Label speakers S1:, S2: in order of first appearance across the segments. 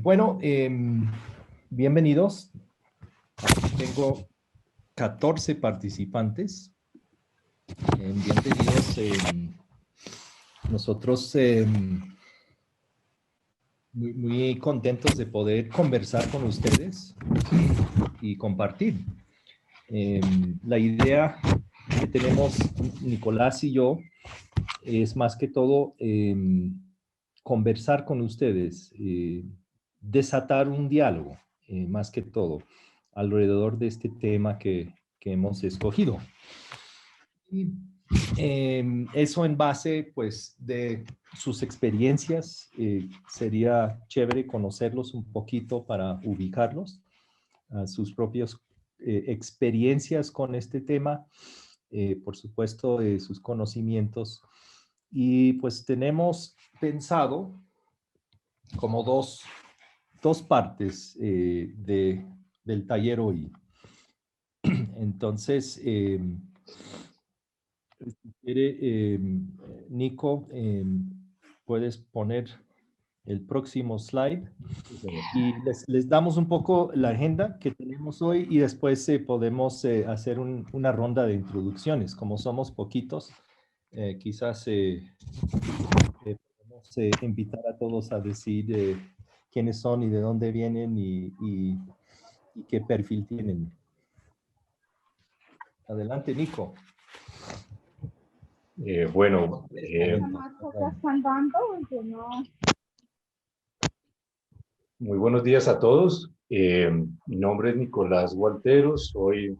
S1: Bueno, bienvenidos. Aquí tengo 14 participantes. Bienvenidos. Nosotros muy contentos de poder conversar con ustedes y compartir. La idea que tenemos Nicolás y yo es más que todo conversar con ustedes, desatar un diálogo, más que todo, alrededor de este tema que hemos escogido. Y eso en base, pues, de sus experiencias. Sería chévere conocerlos un poquito para ubicarlos, a sus propias experiencias con este tema, por supuesto, sus conocimientos. Y pues tenemos pensado como dos partes del taller hoy. Entonces, si quiere, Nico, puedes poner el próximo slide y les damos un poco la agenda que tenemos hoy y después podemos hacer una ronda de introducciones. Como somos poquitos, quizás podemos invitar a todos a decir quiénes son y de dónde vienen y qué perfil tienen. Adelante, Nico.
S2: Bueno, muy buenos días a todos. Mi nombre es Nicolás Gualteros, soy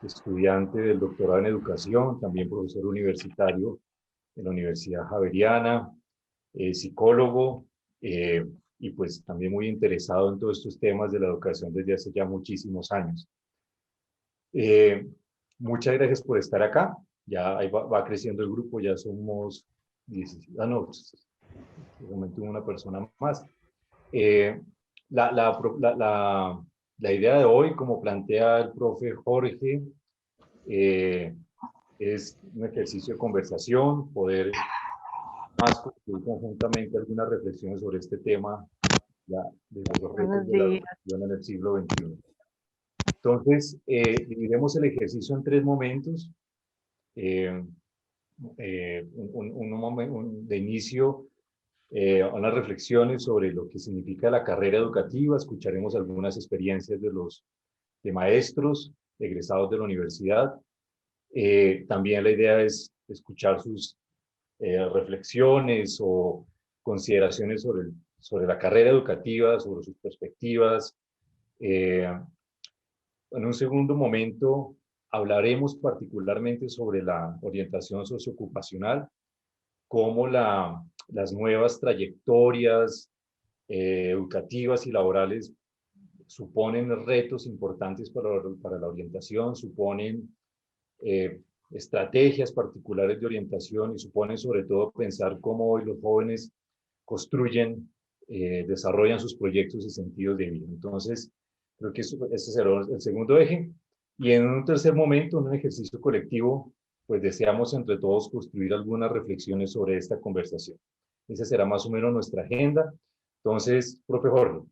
S2: estudiante del doctorado en educación, también profesor universitario en la Universidad Javeriana, psicólogo, y pues también muy interesado en todos estos temas de la educación desde hace ya muchísimos años. Muchas gracias por estar acá. Ya ahí va creciendo el grupo, ya somos 16, de momento una persona más. La idea de hoy, como plantea el profe Jorge, es un ejercicio de conversación, poder más construir conjuntamente algunas reflexiones sobre este tema ya desde los retos de la educación en el siglo XXI. Entonces, dividiremos el ejercicio en 3 momentos. Un momento de inicio, unas reflexiones sobre lo que significa la carrera educativa. Escucharemos algunas experiencias de maestros egresados de la universidad. También la idea es escuchar sus reflexiones o consideraciones sobre la carrera educativa, sobre sus perspectivas. En un segundo momento hablaremos particularmente sobre la orientación socioocupacional, cómo las nuevas trayectorias educativas y laborales suponen retos importantes para la orientación, suponen estrategias particulares de orientación y suponen sobre todo pensar cómo hoy los jóvenes construyen, desarrollan sus proyectos y sentidos de vida. Entonces, creo que ese será el segundo eje. Y en un tercer momento, en un ejercicio colectivo, pues deseamos entre todos construir algunas reflexiones sobre esta conversación. Esa será más o menos nuestra agenda. Entonces, profe Jorge.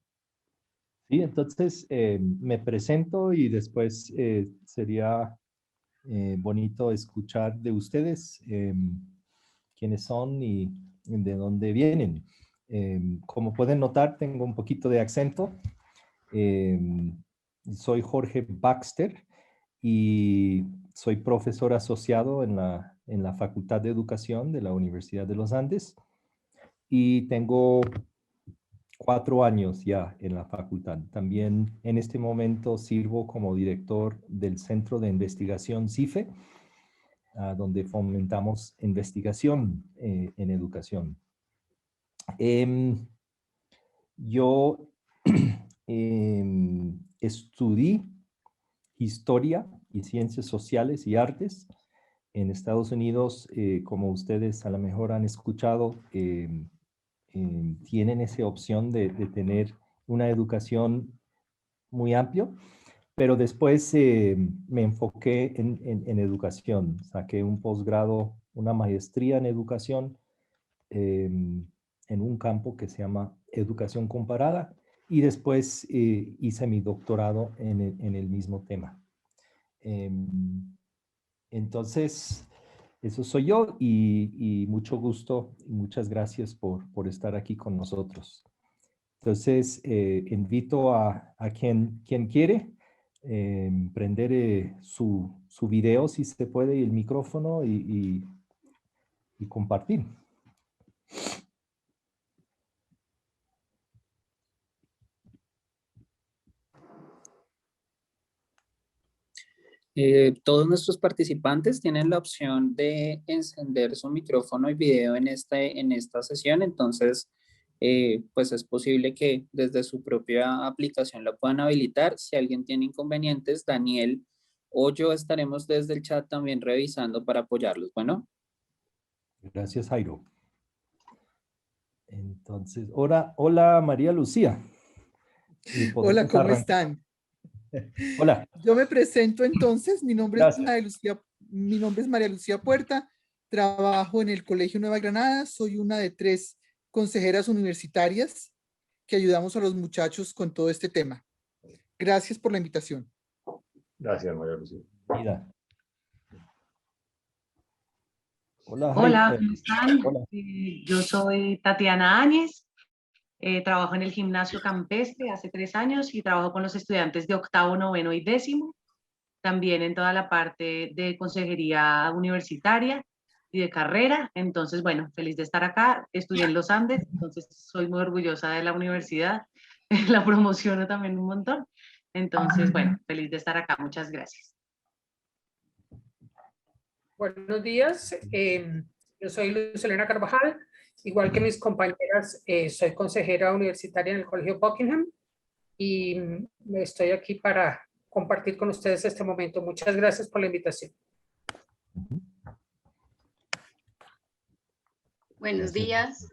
S1: Sí, entonces me presento y después sería bonito escuchar de ustedes quiénes son y de dónde vienen. Como pueden notar, tengo un poquito de acento. Soy Jorge Baxter y soy profesor asociado en la Facultad de Educación de la Universidad de los Andes y tengo 4 años ya en la facultad. También en este momento sirvo como director del Centro de Investigación CIFE, donde fomentamos investigación en educación. Yo estudié Historia y Ciencias Sociales y Artes en Estados Unidos. Como ustedes a lo mejor han escuchado, tienen esa opción de tener una educación muy amplia, pero después me enfoqué en educación. Saqué un posgrado, una maestría en educación en un campo que se llama educación comparada y después hice mi doctorado en el mismo tema. Entonces, eso soy yo y mucho gusto y muchas gracias por estar aquí con nosotros. Entonces, invito a quien quiere prender su video, si se puede, y el micrófono y compartir.
S3: Todos nuestros participantes tienen la opción de encender su micrófono y video en esta sesión, entonces pues es posible que desde su propia aplicación la puedan habilitar. Si alguien tiene inconvenientes, Daniel o yo estaremos desde el chat también revisando para apoyarlos. Bueno.
S1: Gracias, Jairo. Entonces, hola María Lucía.
S4: Hola, ¿cómo están?
S1: Hola.
S4: Yo me presento entonces, mi nombre es María Lucía Puerta, trabajo en el Colegio Nueva Granada, soy una de 3 consejeras universitarias que ayudamos a los muchachos con todo este tema. Gracias por la invitación.
S2: Gracias, María Lucía.
S1: Mira. Hola,
S5: hola, ¿cómo están?
S1: Hola.
S5: Yo soy Tatiana Áñez, trabajo en el gimnasio campestre hace 3 años y trabajo con los estudiantes de 8º, 9º y 10º, también en toda la parte de consejería universitaria y de carrera. Entonces, bueno, feliz de estar acá. Estudié en los Andes, entonces soy muy orgullosa de la universidad, la promociono también un montón. Entonces, bueno, feliz de estar acá. Muchas gracias.
S6: Buenos días, yo soy Luz Elena Carvajal, igual que mis compañeras, soy consejera universitaria en el Colegio Buckingham y estoy aquí para compartir con ustedes este momento. Muchas gracias por la invitación.
S7: Buenos días.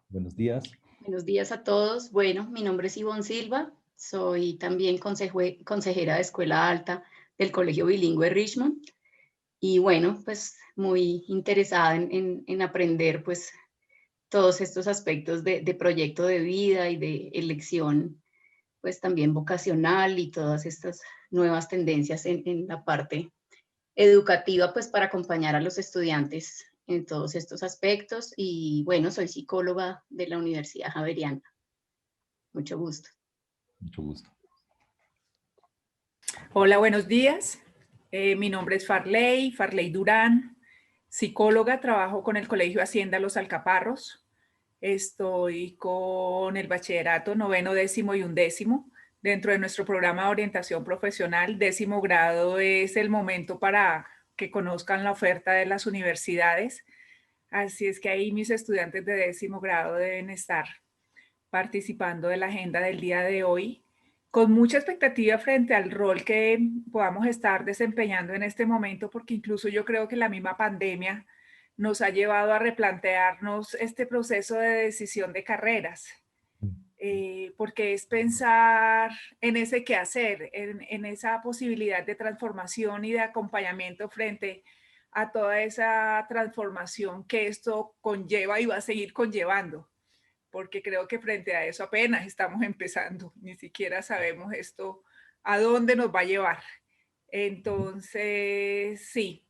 S1: Buenos días.
S7: Buenos días a todos. Bueno, mi nombre es Ivonne Silva, soy también consejera de Escuela Alta del Colegio Bilingüe Richmond. Y bueno, pues muy interesada en aprender pues todos estos aspectos de proyecto de vida y de elección, pues también vocacional y todas estas nuevas tendencias en la parte educativa, pues para acompañar a los estudiantes en todos estos aspectos. Y bueno, soy psicóloga de la Universidad Javeriana. Mucho gusto.
S1: Mucho gusto.
S8: Hola, buenos días. Mi nombre es Farley Durán, psicóloga, trabajo con el Colegio Hacienda Los Alcaparros. Estoy con el bachillerato 9º, 10º y 11º. Dentro de nuestro programa de orientación profesional, 10º grado es el momento para que conozcan la oferta de las universidades. Así es que ahí mis estudiantes de 10º grado deben estar participando de la agenda del día de hoy, con mucha expectativa frente al rol que podamos estar desempeñando en este momento, porque incluso yo creo que la misma pandemia nos ha llevado a replantearnos este proceso de decisión de carreras, porque es pensar en ese quehacer, en esa posibilidad de transformación y de acompañamiento frente a toda esa transformación que esto conlleva y va a seguir conllevando. Porque creo que frente a eso apenas estamos empezando, ni siquiera sabemos esto a dónde nos va a llevar. Entonces, sí,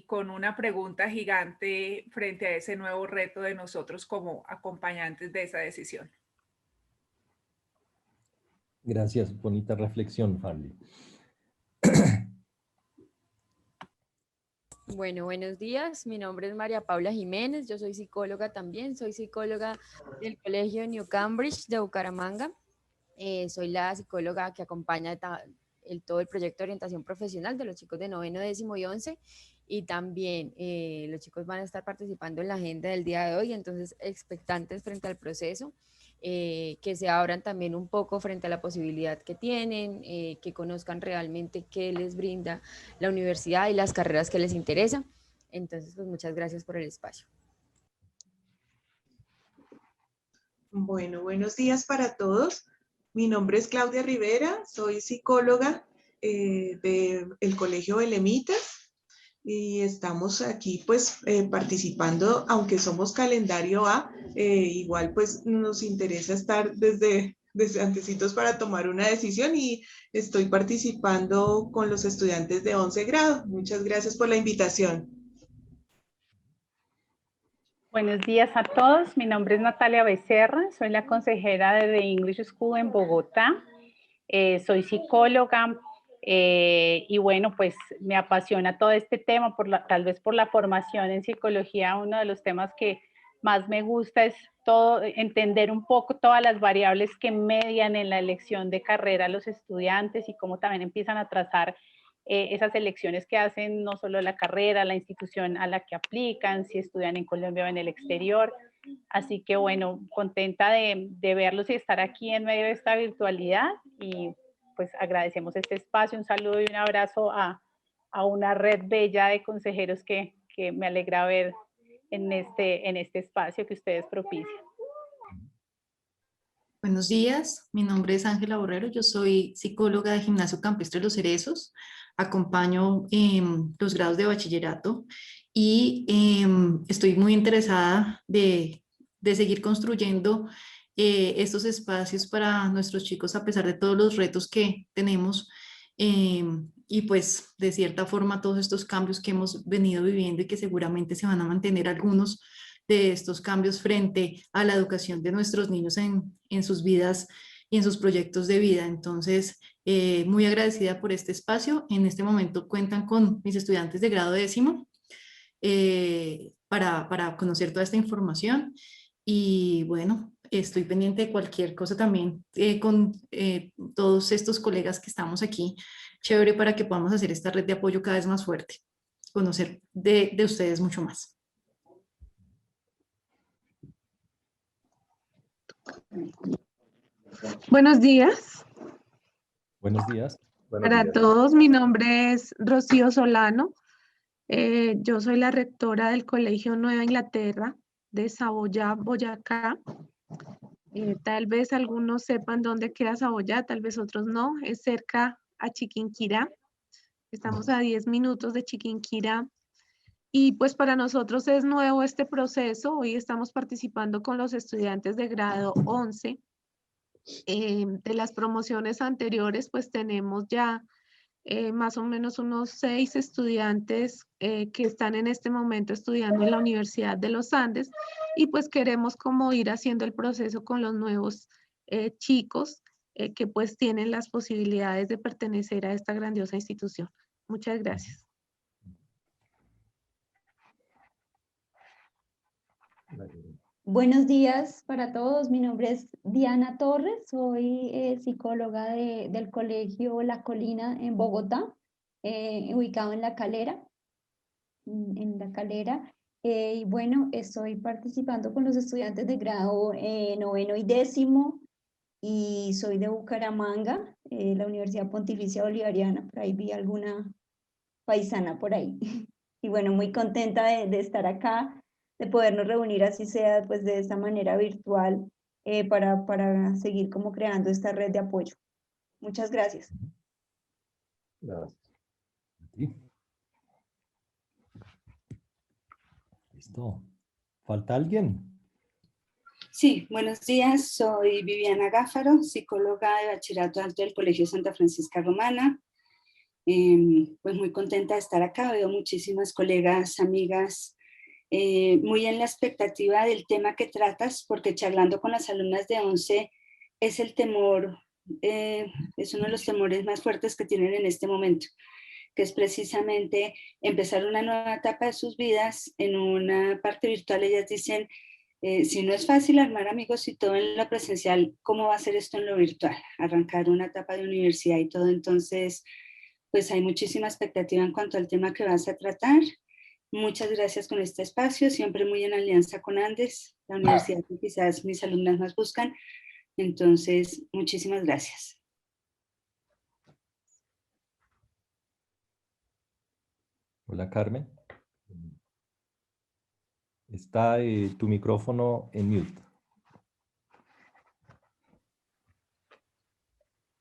S8: con una pregunta gigante frente a ese nuevo reto de nosotros como acompañantes de esa decisión.
S1: Gracias, bonita reflexión, Farley.
S9: Bueno, buenos días. Mi nombre es María Paula Jiménez. Yo soy psicóloga también. Soy psicóloga del Colegio New Cambridge de Bucaramanga. Soy la psicóloga que acompaña todo el proyecto de orientación profesional de los chicos de 9º, 10º y 11. Y también los chicos van a estar participando en la agenda del día de hoy, entonces expectantes frente al proceso. Que se abran también un poco frente a la posibilidad que tienen, que conozcan realmente qué les brinda la universidad y las carreras que les interesan. Entonces, pues muchas gracias por el espacio.
S10: Bueno, buenos días para todos. Mi nombre es Claudia Rivera, soy psicóloga del Colegio Belemitas y estamos aquí pues participando, aunque somos calendario A, igual pues nos interesa estar desde antecitos para tomar una decisión y estoy participando con los estudiantes de 11 grado. Muchas gracias por la invitación.
S11: Buenos días a todos. Mi nombre es Natalia Becerra. Soy la consejera de The English School en Bogotá. Soy psicóloga y bueno, pues me apasiona todo este tema, tal vez por la formación en psicología. Uno de los temas que más me gusta es entender un poco todas las variables que median en la elección de carrera a los estudiantes y cómo también empiezan a trazar esas elecciones que hacen, no solo la carrera, la institución a la que aplican, si estudian en Colombia o en el exterior. Así que bueno, contenta de verlos y estar aquí en medio de esta virtualidad y pues agradecemos este espacio. Un saludo y un abrazo a una red bella de consejeros que me alegra ver en este espacio que ustedes propician.
S12: Buenos días, mi nombre es Ángela Borrero, yo soy psicóloga de Gimnasio Campestre Los Cerezos, acompaño los grados de bachillerato y estoy muy interesada de seguir construyendo estos espacios para nuestros chicos a pesar de todos los retos que tenemos y pues de cierta forma todos estos cambios que hemos venido viviendo y que seguramente se van a mantener algunos de estos cambios frente a la educación de nuestros niños en sus vidas y en sus proyectos de vida. Entonces, muy agradecida por este espacio. En este momento cuentan con mis estudiantes de grado 10º para conocer toda esta información y bueno, estoy pendiente de cualquier cosa también con todos estos colegas que estamos aquí. Chévere para que podamos hacer esta red de apoyo cada vez más fuerte, conocer de ustedes mucho más.
S13: Buenos días.
S1: Buenos días.
S13: Para todos, mi nombre es Rocío Solano. Yo soy la rectora del Colegio Nueva Inglaterra de Saboya, Boyacá. Tal vez algunos sepan dónde queda Saboya, tal vez otros no. Es cerca a Chiquinquirá. Estamos a 10 minutos de Chiquinquirá. Y pues para nosotros es nuevo este proceso. Hoy estamos participando con los estudiantes de grado 11. De las promociones anteriores, pues tenemos ya más o menos unos 6 estudiantes que están en este momento estudiando en la Universidad de los Andes y pues queremos como ir haciendo el proceso con los nuevos chicos que pues tienen las posibilidades de pertenecer a esta grandiosa institución. Muchas gracias.
S14: Buenos días para todos, mi nombre es Diana Torres, soy psicóloga del Colegio La Colina en Bogotá, ubicado en La Calera, y bueno, estoy participando con los estudiantes de grado 9º y 10º y soy de Bucaramanga, la Universidad Pontificia Bolivariana, por ahí vi alguna paisana por ahí, y bueno, muy contenta de estar acá, de podernos reunir así sea pues de esta manera virtual para seguir como creando esta red de apoyo. Muchas gracias.
S2: Gracias.
S1: Listo. ¿Falta alguien?
S15: Sí, buenos días. Soy Viviana Gáfaro, psicóloga de bachillerato alto del Colegio Santa Francisca Romana. Pues muy contenta de estar acá. Veo muchísimas colegas, amigas, muy en la expectativa del tema que tratas, porque charlando con las alumnas de 11 es el temor, es uno de los temores más fuertes que tienen en este momento, que es precisamente empezar una nueva etapa de sus vidas. En una parte virtual ellas dicen, si no es fácil armar amigos y todo en lo presencial, ¿cómo va a ser esto en lo virtual? Arrancar una etapa de universidad y todo. Entonces, pues hay muchísima expectativa en cuanto al tema que vas a tratar. Muchas gracias con este espacio, siempre muy en alianza con Andes, la universidad que quizás mis alumnas más buscan. Entonces, muchísimas gracias.
S1: Hola, Carmen. Está tu micrófono en mute.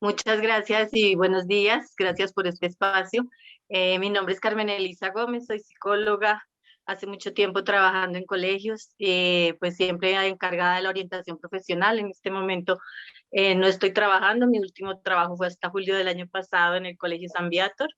S16: Muchas gracias y buenos días. Gracias por este espacio. Mi nombre es Carmen Elisa Gómez, soy psicóloga hace mucho tiempo trabajando en colegios, pues siempre encargada de la orientación profesional. En este momento no estoy trabajando, mi último trabajo fue hasta julio del año pasado en el Colegio San Viator.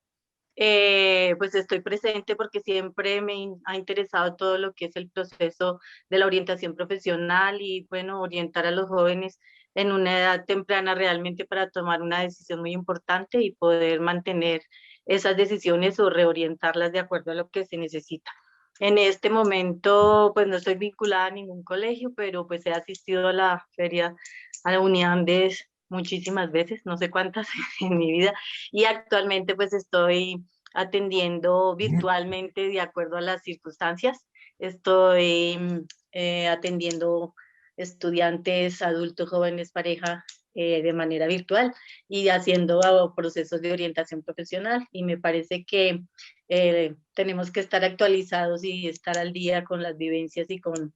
S16: Pues estoy presente porque siempre me ha interesado todo lo que es el proceso de la orientación profesional y, bueno, orientar a los jóvenes en una edad temprana realmente para tomar una decisión muy importante y poder mantener esas decisiones o reorientarlas de acuerdo a lo que se necesita. En este momento, pues no estoy vinculada a ningún colegio, pero pues he asistido a la feria, a la Uniandes muchísimas veces, no sé cuántas en mi vida, y actualmente pues estoy atendiendo virtualmente de acuerdo a las circunstancias. Estoy atendiendo estudiantes, adultos, jóvenes, pareja, de manera virtual y haciendo procesos de orientación profesional, y me parece que tenemos que estar actualizados y estar al día con las vivencias y con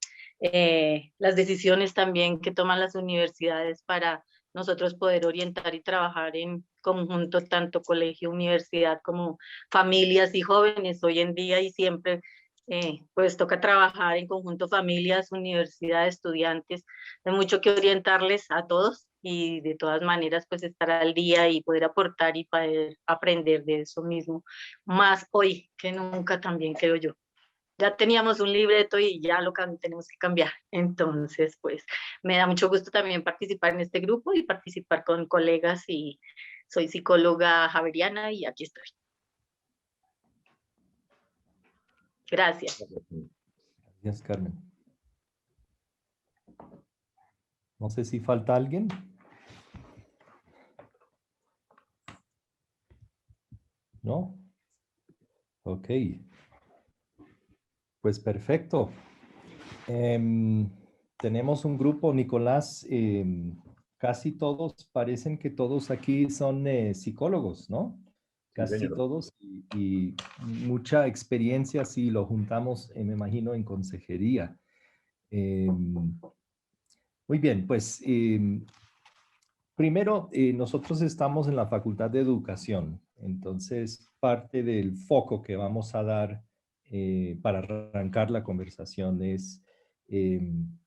S16: las decisiones también que toman las universidades para nosotros poder orientar y trabajar en conjunto, tanto colegio, universidad, como familias y jóvenes hoy en día, y siempre pues toca trabajar en conjunto, familias, universidades, estudiantes, hay mucho que orientarles a todos y de todas maneras pues estar al día y poder aportar y poder aprender de eso mismo, más hoy que nunca también creo yo. Ya teníamos un libreto y ya lo tenemos que cambiar. Entonces, pues, me da mucho gusto también participar en este grupo y participar con colegas, y soy psicóloga javeriana y aquí estoy. Gracias.
S1: Gracias, Carmen. No sé si falta alguien. ¿No? Ok. Pues perfecto. Tenemos un grupo, Nicolás, casi todos, parecen que todos aquí son psicólogos, ¿no? Casi
S2: señor.
S1: todos, y mucha experiencia si lo juntamos, me imagino, en consejería. Muy bien, pues primero, nosotros estamos en la Facultad de Educación, entonces parte del foco que vamos a dar para arrancar la conversación es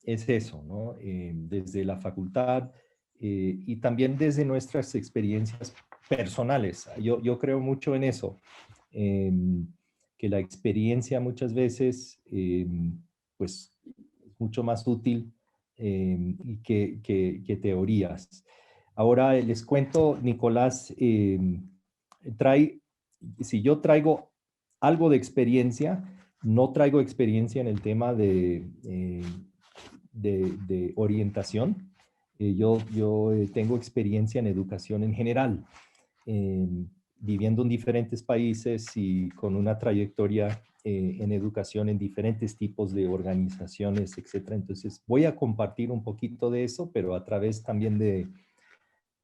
S1: eso, ¿no? Desde la facultad y también desde nuestras experiencias personales. Yo creo mucho en eso, que la experiencia muchas veces pues es mucho más útil y que teorías. Ahora les cuento, Nicolás, si yo traigo algo de experiencia, no traigo experiencia en el tema de orientación. Yo tengo experiencia en educación en general, viviendo en diferentes países y con una trayectoria en educación en diferentes tipos de organizaciones, etc. Entonces voy a compartir un poquito de eso, pero a través también de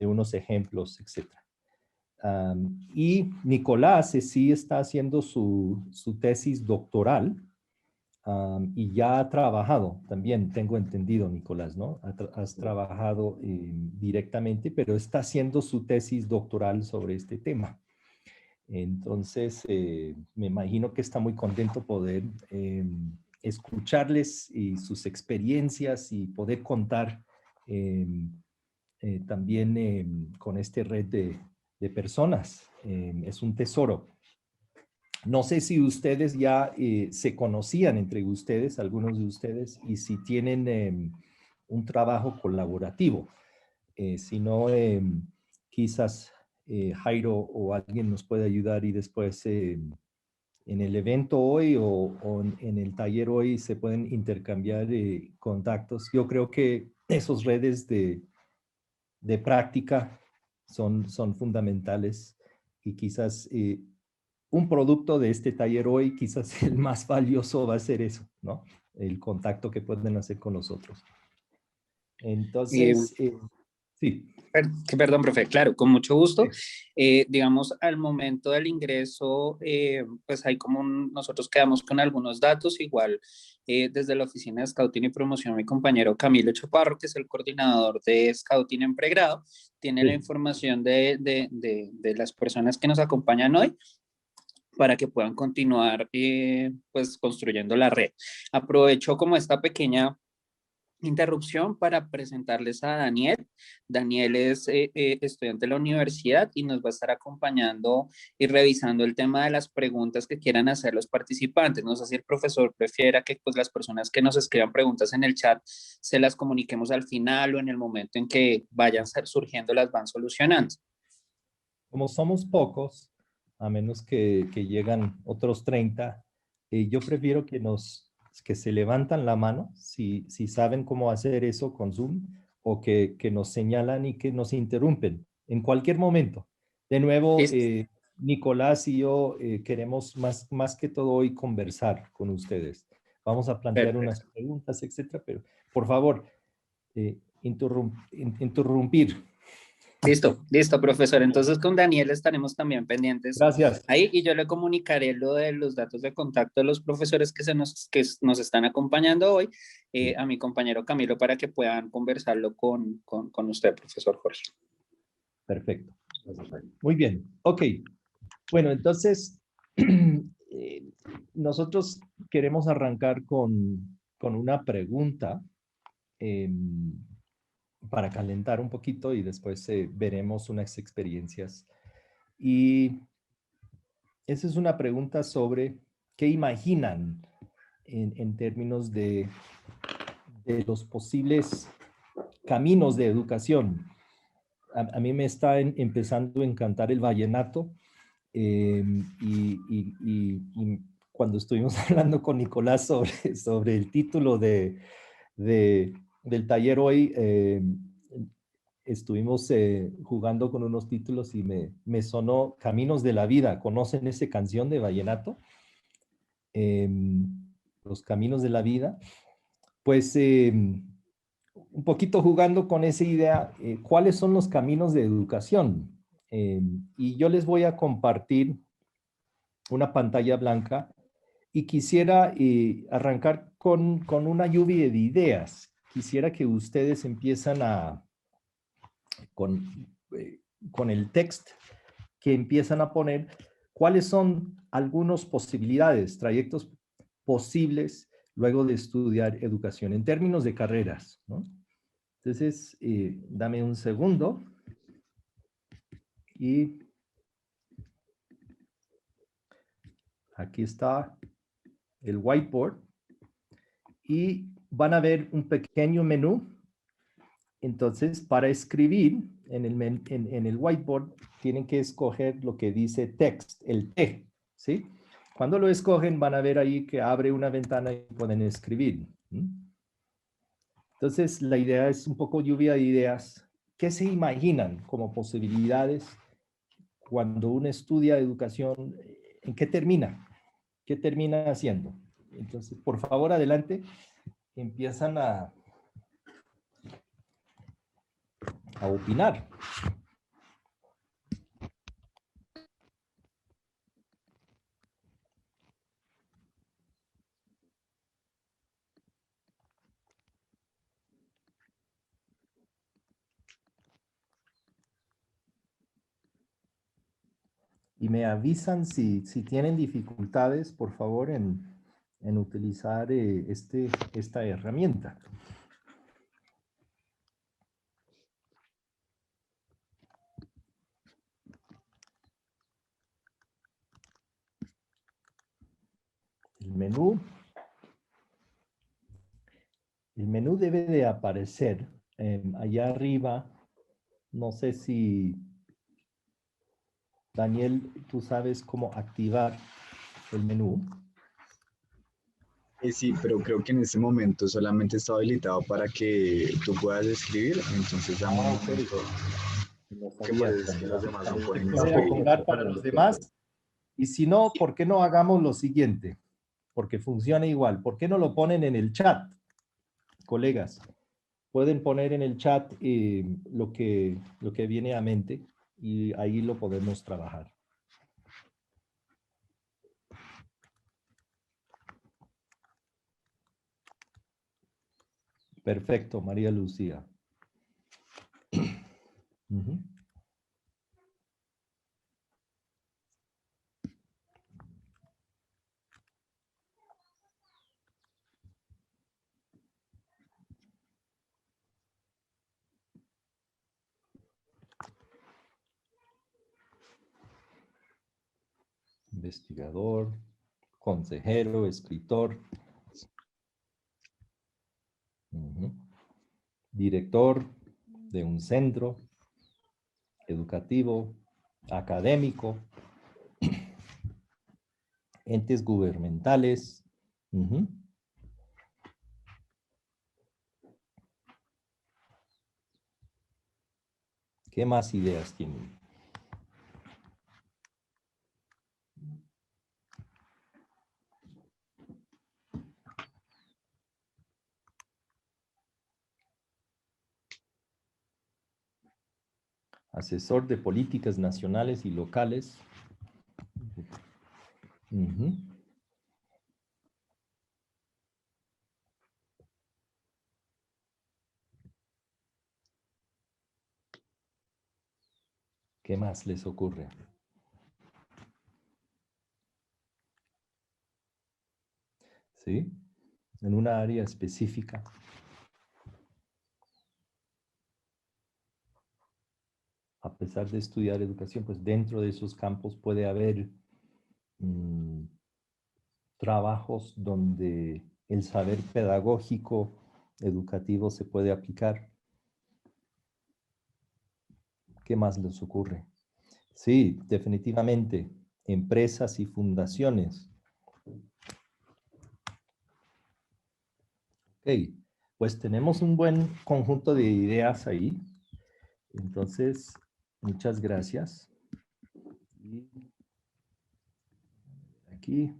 S1: unos ejemplos, etc. Y Nicolás sí está haciendo su tesis doctoral y ya ha trabajado, también tengo entendido, Nicolás, ¿no? Has trabajado directamente, pero está haciendo su tesis doctoral sobre este tema. Entonces, me imagino que está muy contento poder escucharles y sus experiencias y poder contar también con esta red de personas. Es un tesoro. No sé si ustedes ya se conocían entre ustedes, algunos de ustedes, y si tienen un trabajo colaborativo. Si no, quizás Jairo o alguien nos puede ayudar y después en el evento hoy o en el taller hoy se pueden intercambiar contactos. Yo creo que esas redes de práctica son fundamentales y quizás un producto de este taller hoy, quizás el más valioso va a ser eso, ¿no? El contacto que pueden hacer con nosotros. Entonces, sí.
S3: Perdón, profe, claro, con mucho gusto. Digamos, al momento del ingreso, pues hay como nosotros quedamos con algunos datos, igual desde la oficina de Scouting y Promoción, mi compañero Camilo Chaparro, que es el coordinador de Scouting en pregrado, tiene la información de las personas que nos acompañan hoy. para que puedan continuar pues construyendo la red. Aprovecho como esta pequeña interrupción para presentarles a Daniel. Daniel es estudiante de la universidad y nos va a estar acompañando y revisando el tema de las preguntas que quieran hacer los participantes. No sé si el profesor prefiera que pues, las personas que nos escriban preguntas en el chat se las comuniquemos al final o en el momento en que vayan surgiendo las van solucionando.
S1: Como somos pocos, a menos que llegan otros 30, yo prefiero que se levantan la mano si saben cómo hacer eso con Zoom o que nos señalan y que nos interrumpen en cualquier momento. De nuevo, Nicolás y yo queremos más que todo hoy conversar con ustedes. Vamos a plantear unas preguntas, etcétera, pero por favor, interrumpir.
S3: Listo, profesor. Entonces con Daniel estaremos también pendientes.
S1: Gracias.
S3: Ahí y yo le comunicaré lo de los datos de contacto de los profesores que nos están acompañando hoy a mi compañero Camilo para que puedan conversarlo con usted, profesor Jorge.
S1: Perfecto. Muy bien. Ok. Bueno, entonces nosotros queremos arrancar con una pregunta para calentar un poquito y después veremos unas experiencias. Y esa es una pregunta sobre qué imaginan en términos de los posibles caminos de educación. A mí me está empezando a encantar el vallenato y cuando estuvimos hablando con Nicolás sobre el título del taller hoy, estuvimos jugando con unos títulos y me sonó Caminos de la Vida. ¿Conocen esa canción de vallenato? Los Caminos de la Vida. Pues un poquito jugando con esa idea, ¿cuáles son los caminos de educación? Y yo les voy a compartir una pantalla blanca y quisiera arrancar con una lluvia de ideas. Quisiera que ustedes empiezan con el texto que empiezan a poner cuáles son algunas posibilidades, trayectos posibles luego de estudiar educación en términos de carreras, ¿no? Entonces, dame un segundo y aquí está el whiteboard y van a ver un pequeño menú. Entonces, para escribir en el whiteboard, tienen que escoger lo que dice text, el T, ¿sí? Cuando lo escogen, van a ver ahí que abre una ventana y pueden escribir. Entonces, la idea es un poco lluvia de ideas. ¿Qué se imaginan como posibilidades cuando uno estudia educación? ¿En qué termina? ¿Qué termina haciendo? Entonces, por favor, adelante. Empiezan a opinar. Y me avisan si tienen dificultades, por favor, en utilizar esta herramienta. El menú debe de aparecer allá arriba. No sé si, Daniel, tú sabes cómo activar el menú.
S17: Sí, pero creo que en este momento solamente está habilitado para que tú puedas escribir. Entonces, dame un momento. Que parece que los demás no pueden escribir.
S1: Para los demás. Y si no, ¿por qué no hagamos lo siguiente? Porque funciona igual. ¿Por qué no lo ponen en el chat? Colegas, pueden poner en el chat lo que viene a mente y ahí lo podemos trabajar. Perfecto, María Lucía. investigador, consejero, escritor, director de un centro educativo, académico, entes gubernamentales. ¿Qué más ideas tienen? Asesor de políticas nacionales y locales. ¿Qué más les ocurre? ¿Sí? En una área específica. A pesar de estudiar educación, pues dentro de esos campos puede haber trabajos donde el saber pedagógico, educativo se puede aplicar. ¿Qué más les ocurre? Sí, definitivamente, empresas y fundaciones. Ok, pues tenemos un buen conjunto de ideas ahí. Entonces, muchas gracias. Y aquí.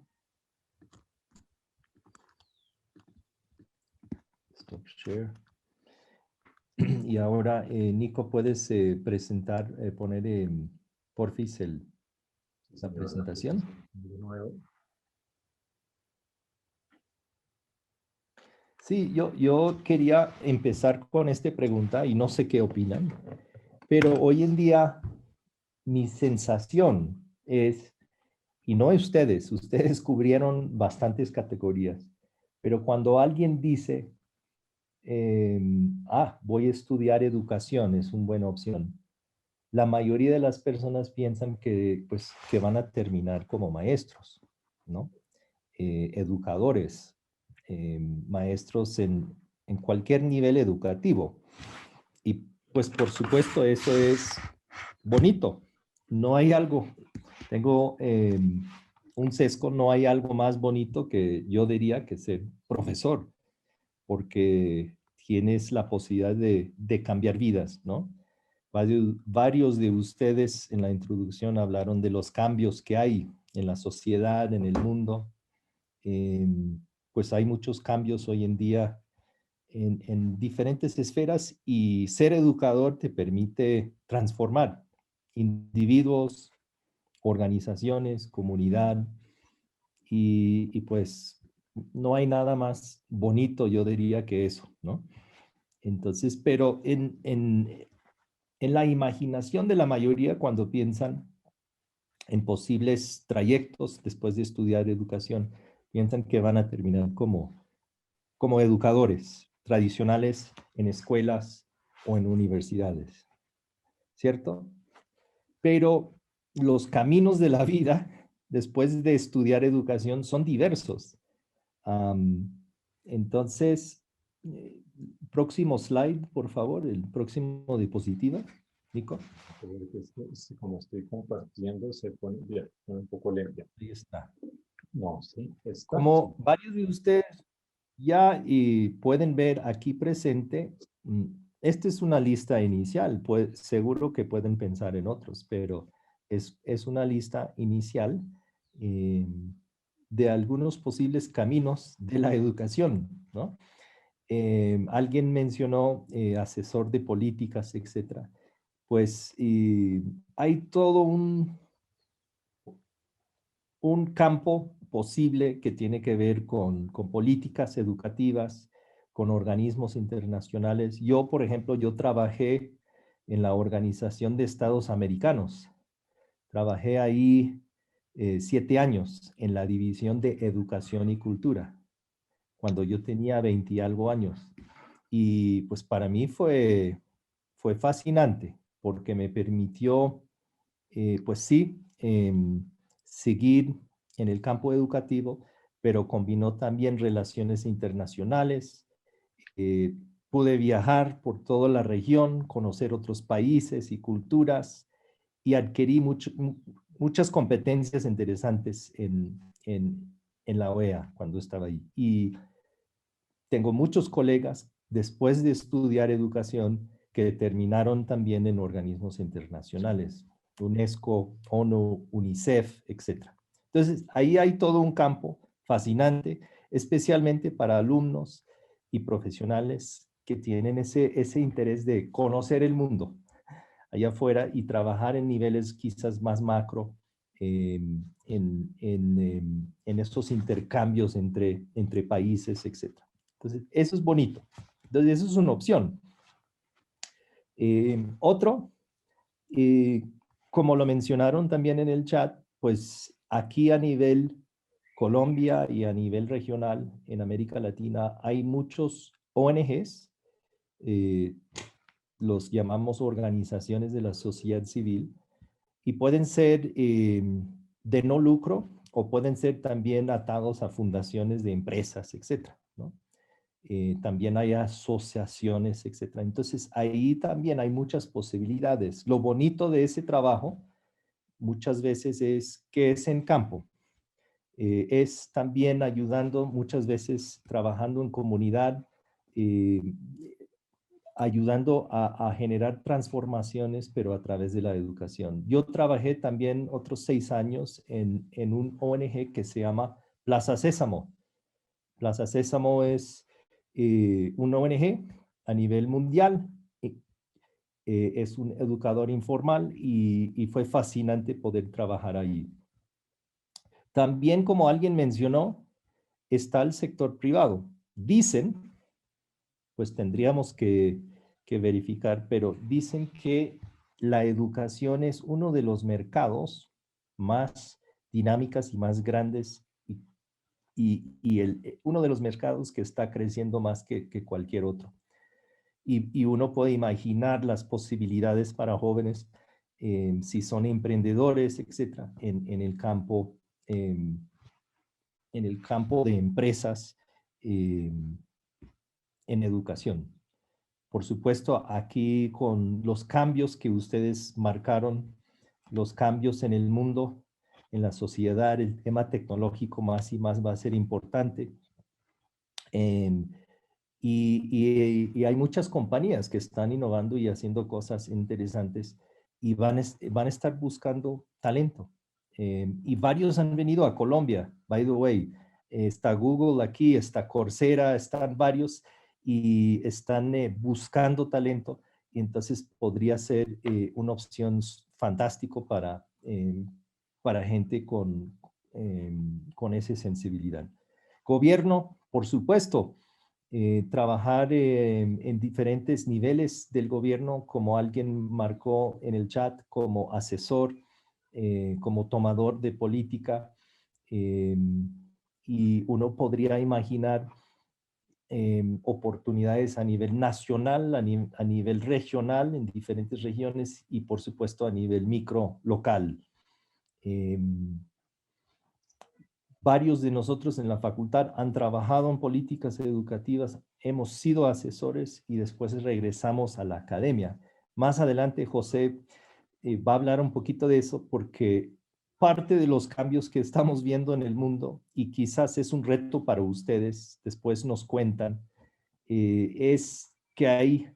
S1: Stop share. Y ahora, Nico, ¿puedes presentar, poner porfis la presentación?
S2: De nuevo.
S1: Sí, yo quería empezar con esta pregunta y no sé qué opinan, pero hoy en día mi sensación es, y no ustedes cubrieron bastantes categorías, pero cuando alguien dice, voy a estudiar educación, es una buena opción, la mayoría de las personas piensan que, pues, que van a terminar como maestros, ¿no? Educadores, maestros en cualquier nivel educativo. Y pues por supuesto eso es bonito. No hay algo, tengo un sesgo, no hay algo más bonito que yo diría que ser profesor, porque tienes la posibilidad de cambiar vidas, ¿no? Varios de ustedes en la introducción hablaron de los cambios que hay en la sociedad, en el mundo. Pues hay muchos cambios hoy en día en diferentes esferas y ser educador te permite transformar individuos, organizaciones, comunidad y pues no hay nada más bonito, yo diría, que eso, ¿no? Entonces, pero en la imaginación de la mayoría cuando piensan en posibles trayectos después de estudiar educación, piensan que van a terminar como educadores tradicionales en escuelas o en universidades, ¿cierto? Pero los caminos de la vida después de estudiar educación son diversos. Entonces, próximo slide, por favor, el próximo diapositiva, Nico.
S2: Como estoy compartiendo, se pone un poco lenta.
S1: Ahí está.
S2: No, sí, está.
S1: Como varios de ustedes ya pueden ver aquí presente, esta es una lista inicial, pues seguro que pueden pensar en otros, pero es una lista inicial de algunos posibles caminos de la educación, ¿no? Alguien mencionó asesor de políticas, etcétera. Pues hay todo un campo posible que tiene que ver con políticas educativas, con organismos internacionales. Yo, por ejemplo, yo trabajé en la Organización de Estados Americanos. Trabajé ahí 7 años en la División de Educación y Cultura, cuando yo tenía 20 y algo años. Y pues para mí fue fascinante, porque me permitió, pues sí, seguir en el campo educativo, pero combinó también relaciones internacionales. Pude viajar por toda la región, conocer otros países y culturas y adquirí muchas competencias interesantes en la OEA cuando estaba ahí. Y tengo muchos colegas después de estudiar educación que terminaron también en organismos internacionales, UNESCO, ONU, UNICEF, etc. Entonces, ahí hay todo un campo fascinante, especialmente para alumnos y profesionales que tienen ese interés de conocer el mundo allá afuera y trabajar en niveles quizás más macro en estos intercambios entre países, etc. Entonces, eso es bonito. Entonces, eso es una opción. Otro, como lo mencionaron también en el chat, pues aquí a nivel Colombia y a nivel regional en América Latina hay muchos ONGs, los llamamos organizaciones de la sociedad civil, y pueden ser de no lucro o pueden ser también atados a fundaciones de empresas, etcétera, ¿no? También hay asociaciones, etcétera. Entonces, ahí también hay muchas posibilidades. Lo bonito de ese trabajo muchas veces es que es en campo. Es también ayudando, muchas veces trabajando en comunidad, ayudando a generar transformaciones, pero a través de la educación. Yo trabajé también otros 6 años en un ONG que se llama Plaza Sésamo. Plaza Sésamo es una ONG a nivel mundial. Es un educador informal y fue fascinante poder trabajar ahí. También, como alguien mencionó, está el sector privado. Dicen, pues tendríamos que verificar, pero dicen que la educación es uno de los mercados más dinámicas y más grandes y uno de los mercados que está creciendo más que cualquier otro. Y uno puede imaginar las posibilidades para jóvenes si son emprendedores, etcétera, en el campo de empresas en educación. Por supuesto, aquí con los cambios que ustedes marcaron, los cambios en el mundo, en la sociedad, el tema tecnológico más y más va a ser importante. Y hay muchas compañías que están innovando y haciendo cosas interesantes y van a estar buscando talento. Y varios han venido a Colombia, by the way. Está Google aquí, está Coursera, están varios y están buscando talento. Y entonces podría ser una opción fantástico para gente con esa sensibilidad. Gobierno, por supuesto. Trabajar en diferentes niveles del gobierno, como alguien marcó en el chat, como asesor, como tomador de política, y uno podría imaginar oportunidades a nivel nacional, a nivel regional, en diferentes regiones, y por supuesto a nivel micro local. Varios de nosotros en la facultad han trabajado en políticas educativas, hemos sido asesores y después regresamos a la academia. Más adelante José va a hablar un poquito de eso porque parte de los cambios que estamos viendo en el mundo y quizás es un reto para ustedes, después nos cuentan, es que hay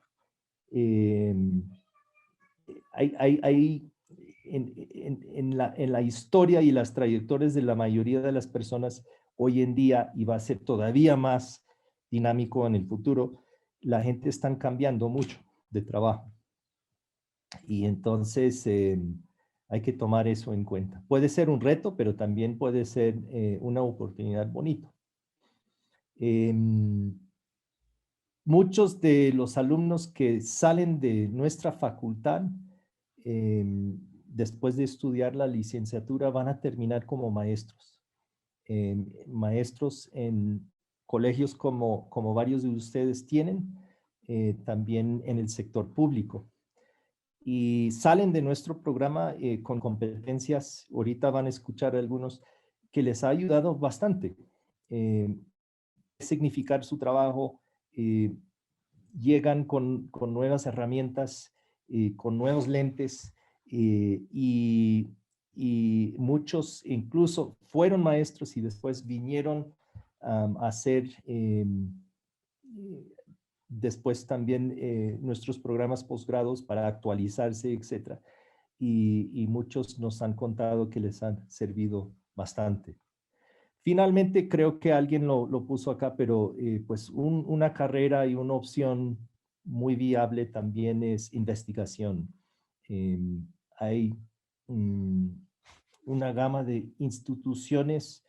S1: en la historia y las trayectorias de la mayoría de las personas hoy en día, y va a ser todavía más dinámico en el futuro, la gente está cambiando mucho de trabajo. Y entonces hay que tomar eso en cuenta. Puede ser un reto, pero también puede ser una oportunidad bonita. Muchos de los alumnos que salen de nuestra facultad después de estudiar la licenciatura van a terminar como maestros. Maestros en colegios como varios de ustedes tienen, también en el sector público. y salen de nuestro programa con competencias. Ahorita van a escuchar algunos que les ha ayudado bastante. Significar su trabajo, llegan con nuevas herramientas, con nuevos lentes y muchos incluso fueron maestros y después vinieron a hacer después también nuestros programas posgrados para actualizarse, etc. Y muchos nos han contado que les han servido bastante. Finalmente, creo que alguien lo puso acá, pero pues una carrera y una opción muy viable también es investigación. Hay una gama de instituciones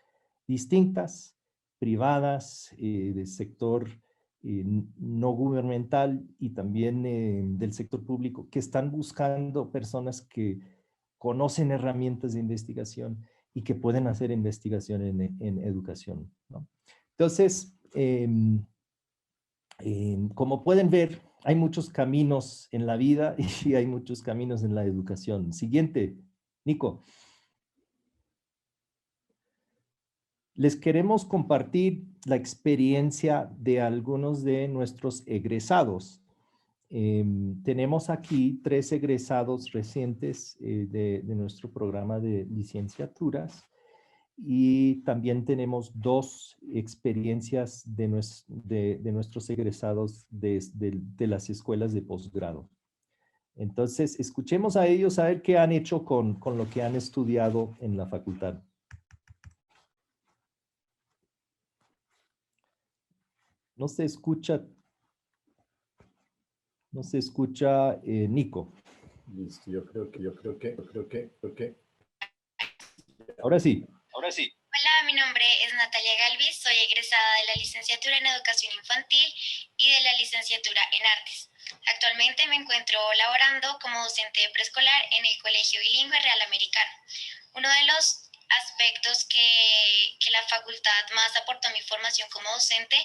S1: distintas, privadas, del sector no gubernamental y también del sector público, que están buscando personas que conocen herramientas de investigación y que pueden hacer investigación en educación, ¿no? Entonces, como pueden ver, hay muchos caminos en la vida y hay muchos caminos en la educación. Siguiente, Nico. Les queremos compartir la experiencia de algunos de nuestros egresados. Tenemos aquí 3 egresados recientes de nuestro programa de licenciaturas y también tenemos 2 experiencias de nuestros egresados de las escuelas de posgrado. Entonces, escuchemos a ellos a ver qué han hecho con lo que han estudiado en la facultad. No se escucha Nico.
S2: Listo, yo creo que.
S1: Ahora sí.
S18: Hola, mi nombre es Natalia Galvis, soy egresada de la licenciatura en Educación Infantil y de la licenciatura en Artes. Actualmente me encuentro laborando como docente de preescolar en el Colegio Bilingüe Real Americano. Uno de los aspectos que la facultad más aportó a mi formación como docente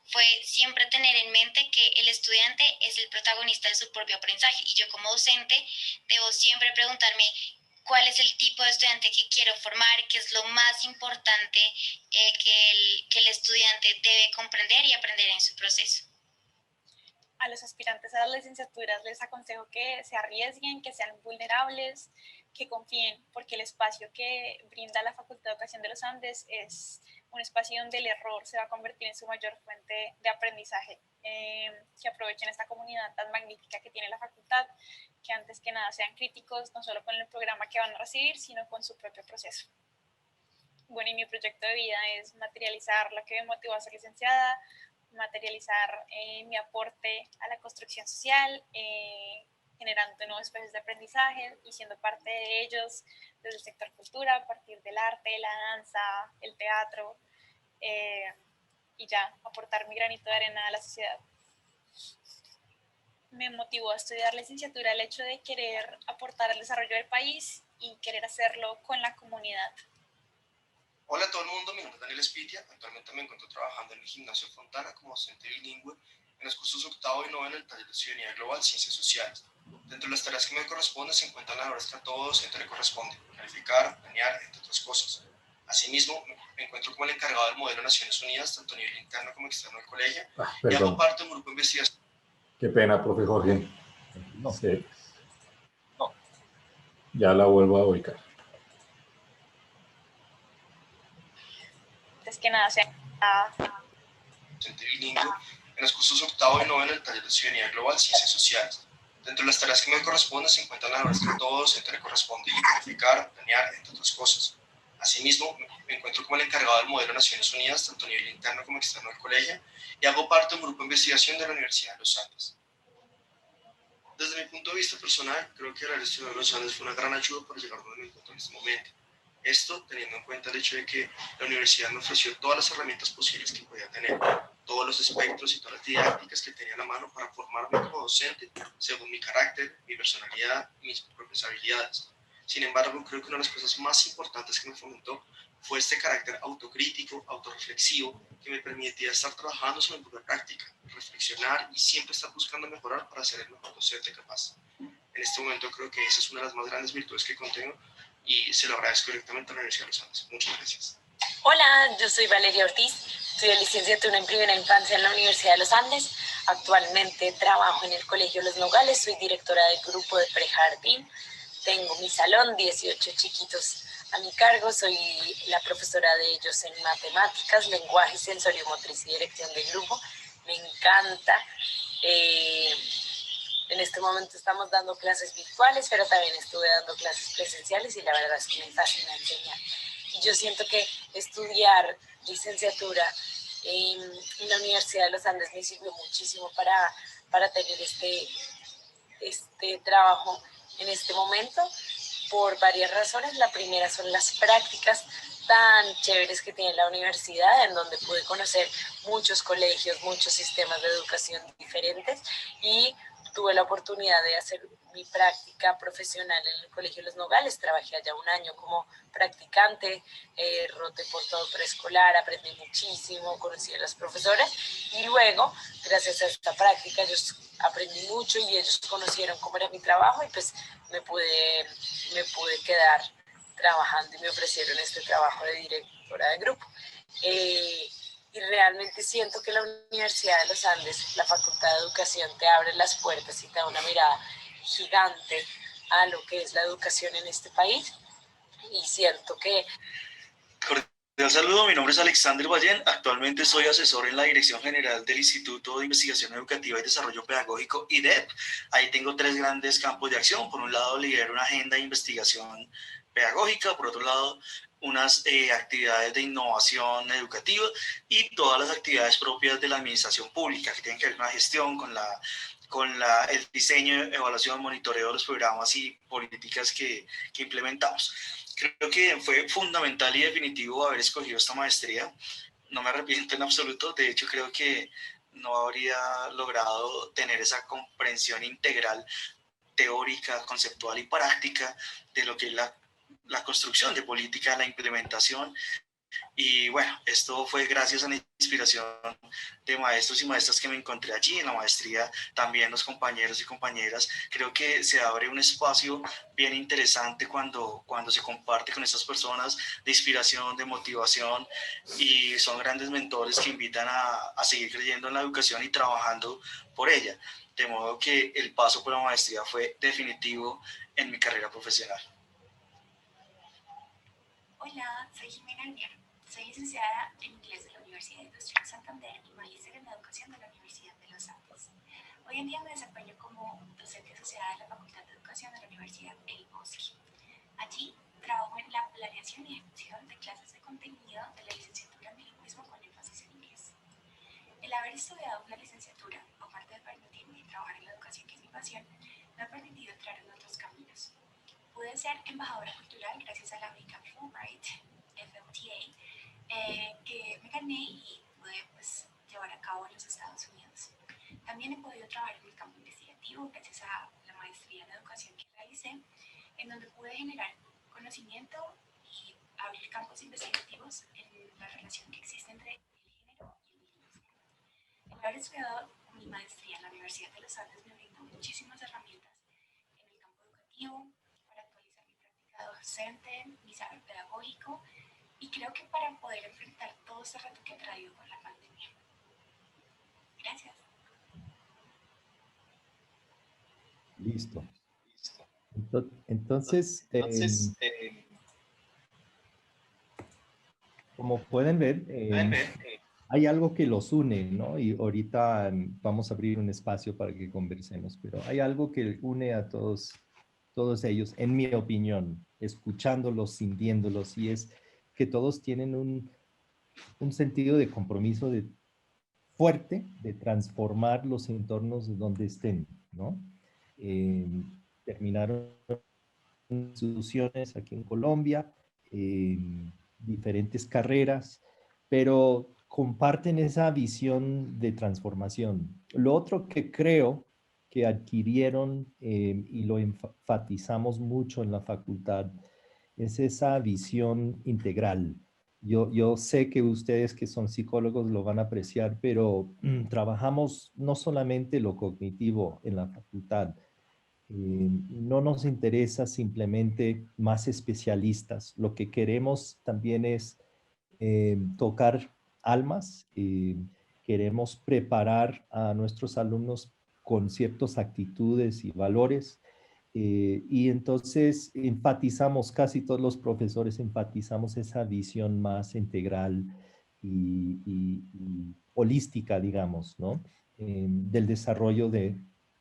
S18: fue siempre tener en mente que el estudiante es el protagonista de su propio aprendizaje y yo como docente debo siempre preguntarme cuál es el tipo de estudiante que quiero formar, qué es lo más importante que el estudiante debe comprender y aprender en su proceso.
S19: A los aspirantes a las licenciaturas les aconsejo que se arriesguen, que sean vulnerables, que confíen, porque el espacio que brinda la Facultad de Educación de los Andes es un espacio donde el error se va a convertir en su mayor fuente de aprendizaje. Que aprovechen esta comunidad tan magnífica que tiene la facultad, que antes que nada sean críticos, no solo con el programa que van a recibir, sino con su propio proceso. Bueno, y mi proyecto de vida es materializar lo que me motivó a ser licenciada, materializar mi aporte a la construcción social, generando nuevos espacios de aprendizaje y siendo parte de ellos desde el sector cultura, a partir del arte, la danza, el teatro, y ya aportar mi granito de arena a la sociedad. Me motivó a estudiar licenciatura el hecho de querer aportar al desarrollo del país y querer hacerlo con la comunidad.
S20: Hola a todo el mundo, mi nombre es Daniel Espitia. Actualmente me encuentro trabajando en el Gimnasio Fontana como docente bilingüe en los cursos 8º y 9º en el taller de Ciudadanía Global, Ciencias Sociales. Dentro de las tareas que me corresponden se encuentran las labores que a todo docente le corresponde, calificar, planear, entre otras cosas. Asimismo, me encuentro como el encargado del modelo de Naciones Unidas, tanto a nivel interno como externo del colegio, y hago parte de un grupo de investigación.
S2: Qué pena, profe Jorge. No sé. No. Ya la vuelvo a ubicar.
S19: Es que nada,
S20: Docente bilingüe en los cursos 8º y 9º en el taller de Ciudadanía Global, Ciencias Sociales. Dentro de las tareas que me corresponden se encuentran las labores que a todo docente le corresponde, calificar, planear, entre otras cosas. Asimismo, me encuentro como el encargado del modelo de Naciones Unidas, tanto a nivel interno como externo del colegio, y hago parte de un grupo de investigación de la Universidad de los Andes. Desde mi punto de vista personal, creo que la Universidad de los Andes fue una gran ayuda para llegar donde me encuentro en este momento. Esto teniendo en cuenta el hecho de que la universidad me ofreció todas las herramientas posibles que podía tener, todos los espectros y todas las didácticas que tenía a la mano para formarme como docente, según mi carácter, mi personalidad y mis propias habilidades. Sin embargo, creo que una de las cosas más importantes que me fomentó fue este carácter autocrítico, autorreflexivo, que me permitía estar trabajando sobre mi propia práctica, reflexionar y siempre estar buscando mejorar para ser el mejor docente capaz. En este momento creo que esa es una de las más grandes virtudes que contengo y se lo agradezco directamente a la Universidad de los Andes. Muchas gracias.
S21: Hola, yo soy Valeria Ortiz, soy de licenciatura en Primera Infancia en la Universidad de los Andes. Actualmente trabajo en el Colegio Los Nogales, soy directora del grupo de prejardín. Tengo mi salón, 18 chiquitos a mi cargo, soy la profesora de ellos en matemáticas, lenguaje, sensorio-motriz y dirección de grupo. Me encanta. En este momento estamos dando clases virtuales, pero también estuve dando clases presenciales y la verdad es que me fascina enseñar. Yo siento que estudiar licenciatura en la Universidad de los Andes me sirvió muchísimo para tener este trabajo en este momento por varias razones. La primera son las prácticas tan chéveres que tiene la universidad, en donde pude conocer muchos colegios, muchos sistemas de educación diferentes y tuve la oportunidad de hacer mi práctica profesional en el Colegio Los Nogales. Trabajé allá un año como practicante, roté por todo preescolar, aprendí muchísimo, conocí a las profesoras y luego, gracias a esta práctica, yo aprendí mucho y ellos conocieron cómo era mi trabajo y pues me pude quedar trabajando y me ofrecieron este trabajo de directora de grupo. Y realmente siento que la Universidad de los Andes, la Facultad de Educación, te abre las puertas y te da una mirada gigante a lo que es la educación en este país. Y siento que...
S22: Cordial saludo, mi nombre es Alexander Ballén, actualmente soy asesor en la Dirección General del Instituto de Investigación Educativa y Desarrollo Pedagógico, IDEP. Ahí tengo 3 grandes campos de acción. Por un lado, lidero una agenda de investigación pedagógica, por otro lado, unas actividades de innovación educativa y todas las actividades propias de la administración pública que tienen que ver con la gestión, con el diseño, evaluación, monitoreo de los programas y políticas que implementamos. Creo que fue fundamental y definitivo haber escogido esta maestría. No me arrepiento en absoluto. De hecho, creo que no habría logrado tener esa comprensión integral, teórica, conceptual y práctica de lo que es la construcción de política, la implementación. Y bueno, esto fue gracias a la inspiración de maestros y maestras que me encontré allí en la maestría, también los compañeros y compañeras. Creo que se abre un espacio bien interesante cuando se comparte con estas personas de inspiración, de motivación, y son grandes mentores que invitan a seguir creyendo en la educación y trabajando por ella. De modo que el paso por la maestría fue definitivo en mi carrera profesional.
S23: Hola, soy Jimena Almiar. Soy licenciada en Inglés de la Universidad Industrial de Santander y magíster en Educación de la Universidad de los Andes. Hoy en día me desempeño como docente asociada de la Facultad de Educación de la Universidad El Bosque. Allí trabajo en la planeación y ejecución de clases de contenido de la licenciatura en bilingüismo con énfasis en inglés. El haber estudiado una licenciatura, aparte de permitirme trabajar en la educación, que es mi pasión, me ha permitido entrar en otros caminos. Pude ser embajadora cultural gracias a la beca Fulbright, FLTA, que me gané y pude llevar a cabo en los Estados Unidos. También he podido trabajar en el campo investigativo gracias a la maestría en educación que realicé, en donde pude generar conocimiento y abrir campos investigativos en la relación que existe entre el género y el bilingüismo. El haber estudiado mi maestría en la Universidad de los Andes me brindó muchísimas herramientas en el campo educativo, docente, mi saber pedagógico, y creo que para poder enfrentar todo este reto que ha traído con la pandemia. Gracias.
S1: Listo. Entonces, como pueden ver, hay algo que los une, ¿no? Y ahorita vamos a abrir un espacio para que conversemos, pero hay algo que une a todos ellos, en mi opinión, escuchándolos, sintiéndolos, y es que todos tienen un sentido de compromiso fuerte de transformar los entornos de donde estén, ¿no? Terminaron instituciones aquí en Colombia, diferentes carreras, pero comparten esa visión de transformación. Lo otro que creo que adquirieron y lo enfatizamos mucho en la facultad es esa visión integral. Yo sé que ustedes que son psicólogos lo van a apreciar, pero trabajamos no solamente lo cognitivo en la facultad, No nos interesa simplemente más especialistas. Lo que queremos también es tocar almas. Queremos preparar a nuestros alumnos con ciertas actitudes y valores. Y entonces enfatizamos, casi todos los profesores enfatizamos esa visión más integral y holística, digamos, ¿no? Del desarrollo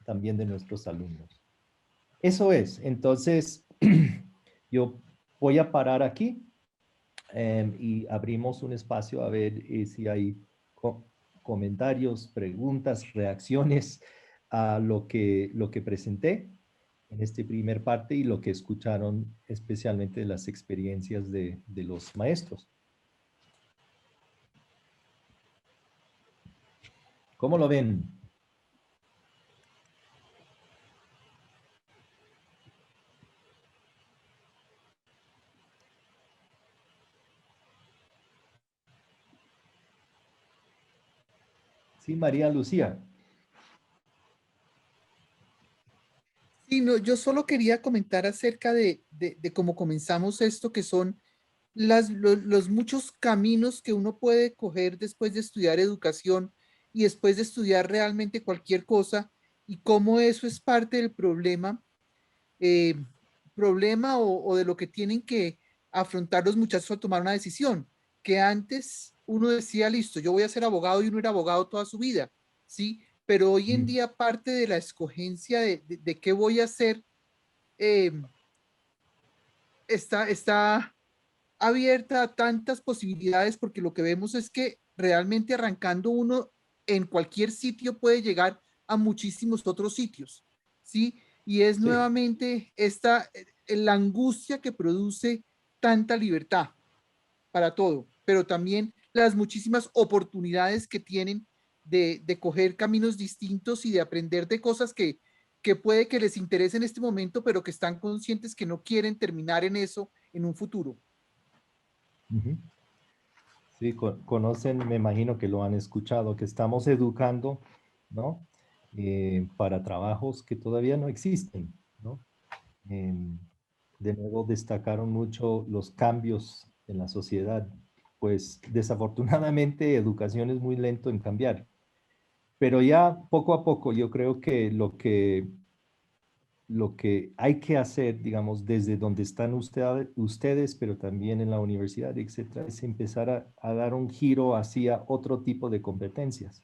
S1: también de nuestros alumnos. Eso es. Entonces, yo voy a parar aquí y abrimos un espacio a ver si hay comentarios, preguntas, reacciones a lo que presenté en este primer parte y lo que escucharon especialmente de las experiencias de los maestros. ¿Cómo lo ven? Sí, María Lucía.
S4: Sí, no, yo solo quería comentar acerca de cómo comenzamos esto, que son los muchos caminos que uno puede coger después de estudiar educación y después de estudiar realmente cualquier cosa, y cómo eso es parte del problema, o de lo que tienen que afrontar los muchachos a tomar una decisión, que antes uno decía, listo, yo voy a ser abogado, y uno era abogado toda su vida, ¿sí? Pero hoy en día parte de la escogencia de qué voy a hacer está abierta a tantas posibilidades, porque lo que vemos es que realmente arrancando uno en cualquier sitio puede llegar a muchísimos otros sitios, ¿sí? Y es nuevamente la angustia que produce tanta libertad para todo, pero también las muchísimas oportunidades que tienen de coger caminos distintos y de aprender de cosas que puede que les interese en este momento, pero que están conscientes que no quieren terminar en eso en un futuro.
S1: Sí, conocen, me imagino que lo han escuchado, que estamos educando, ¿no? Para trabajos que todavía no existen, ¿no? De nuevo destacaron mucho los cambios en la sociedad. Pues desafortunadamente educación es muy lento en cambiar, pero ya poco a poco yo creo que lo que hay que hacer, digamos, desde donde están ustedes, pero también en la universidad, etcétera, es empezar a dar un giro hacia otro tipo de competencias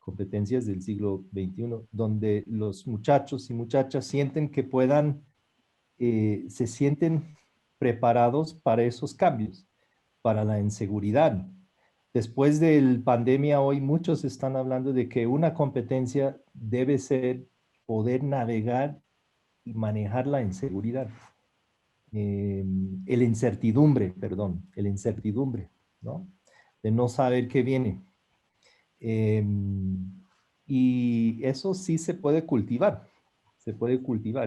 S1: del siglo XXI, donde los muchachos y muchachas sienten que se sienten preparados para esos cambios, para la inseguridad. Después de la pandemia, hoy muchos están hablando de que una competencia debe ser poder navegar y manejar la inseguridad. El incertidumbre, ¿no? De no saber qué viene. Y eso sí se puede cultivar,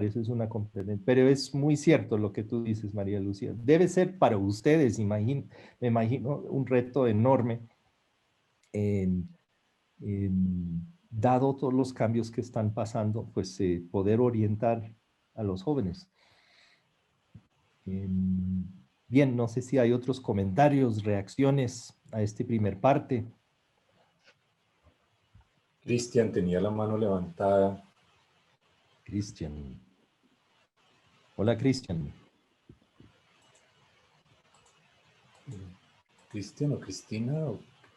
S1: eso es una competencia, pero es muy cierto lo que tú dices, María Lucía. Debe ser para ustedes, me imagino, un reto enorme, dado todos los cambios que están pasando, pues poder orientar a los jóvenes. Bien, no sé si hay otros comentarios, reacciones a este primer parte.
S2: Cristian tenía la mano levantada.
S1: Cristian. Hola, Cristian.
S2: ¿Cristian o Cristina?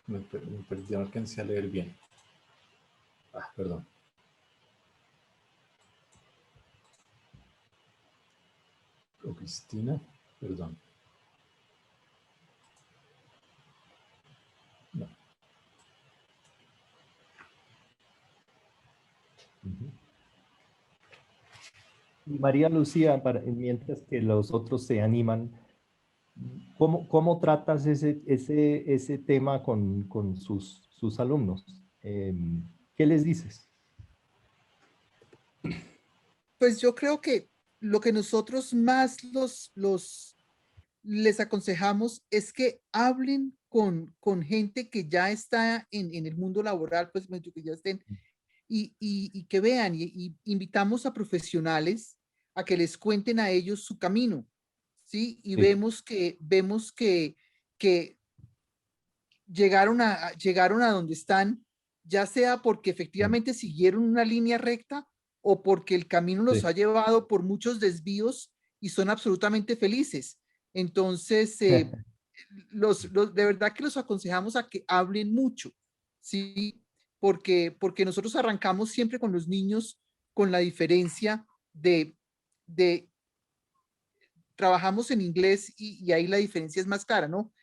S2: Me perdí, no alcancé a leer bien. Perdón. O Cristina, perdón. No.
S1: Y María Lucía, mientras que los otros se animan, ¿cómo tratas ese tema con sus alumnos? ¿Qué les dices?
S4: Pues yo creo que lo que nosotros más les aconsejamos es que hablen con gente que ya está en el mundo laboral, pues que ya estén y que vean, y invitamos a profesionales a que les cuenten a ellos su camino, ¿sí? Y
S1: Sí.
S4: vemos que llegaron a donde están, ya sea porque efectivamente siguieron una línea recta o porque el camino los
S1: Sí.
S4: ha llevado por muchos desvíos y son absolutamente felices. Entonces, de verdad que los aconsejamos a que hablen mucho, ¿sí? Porque nosotros arrancamos siempre con los niños con la diferencia de trabajamos en inglés y ahí la diferencia es más clara, ¿no?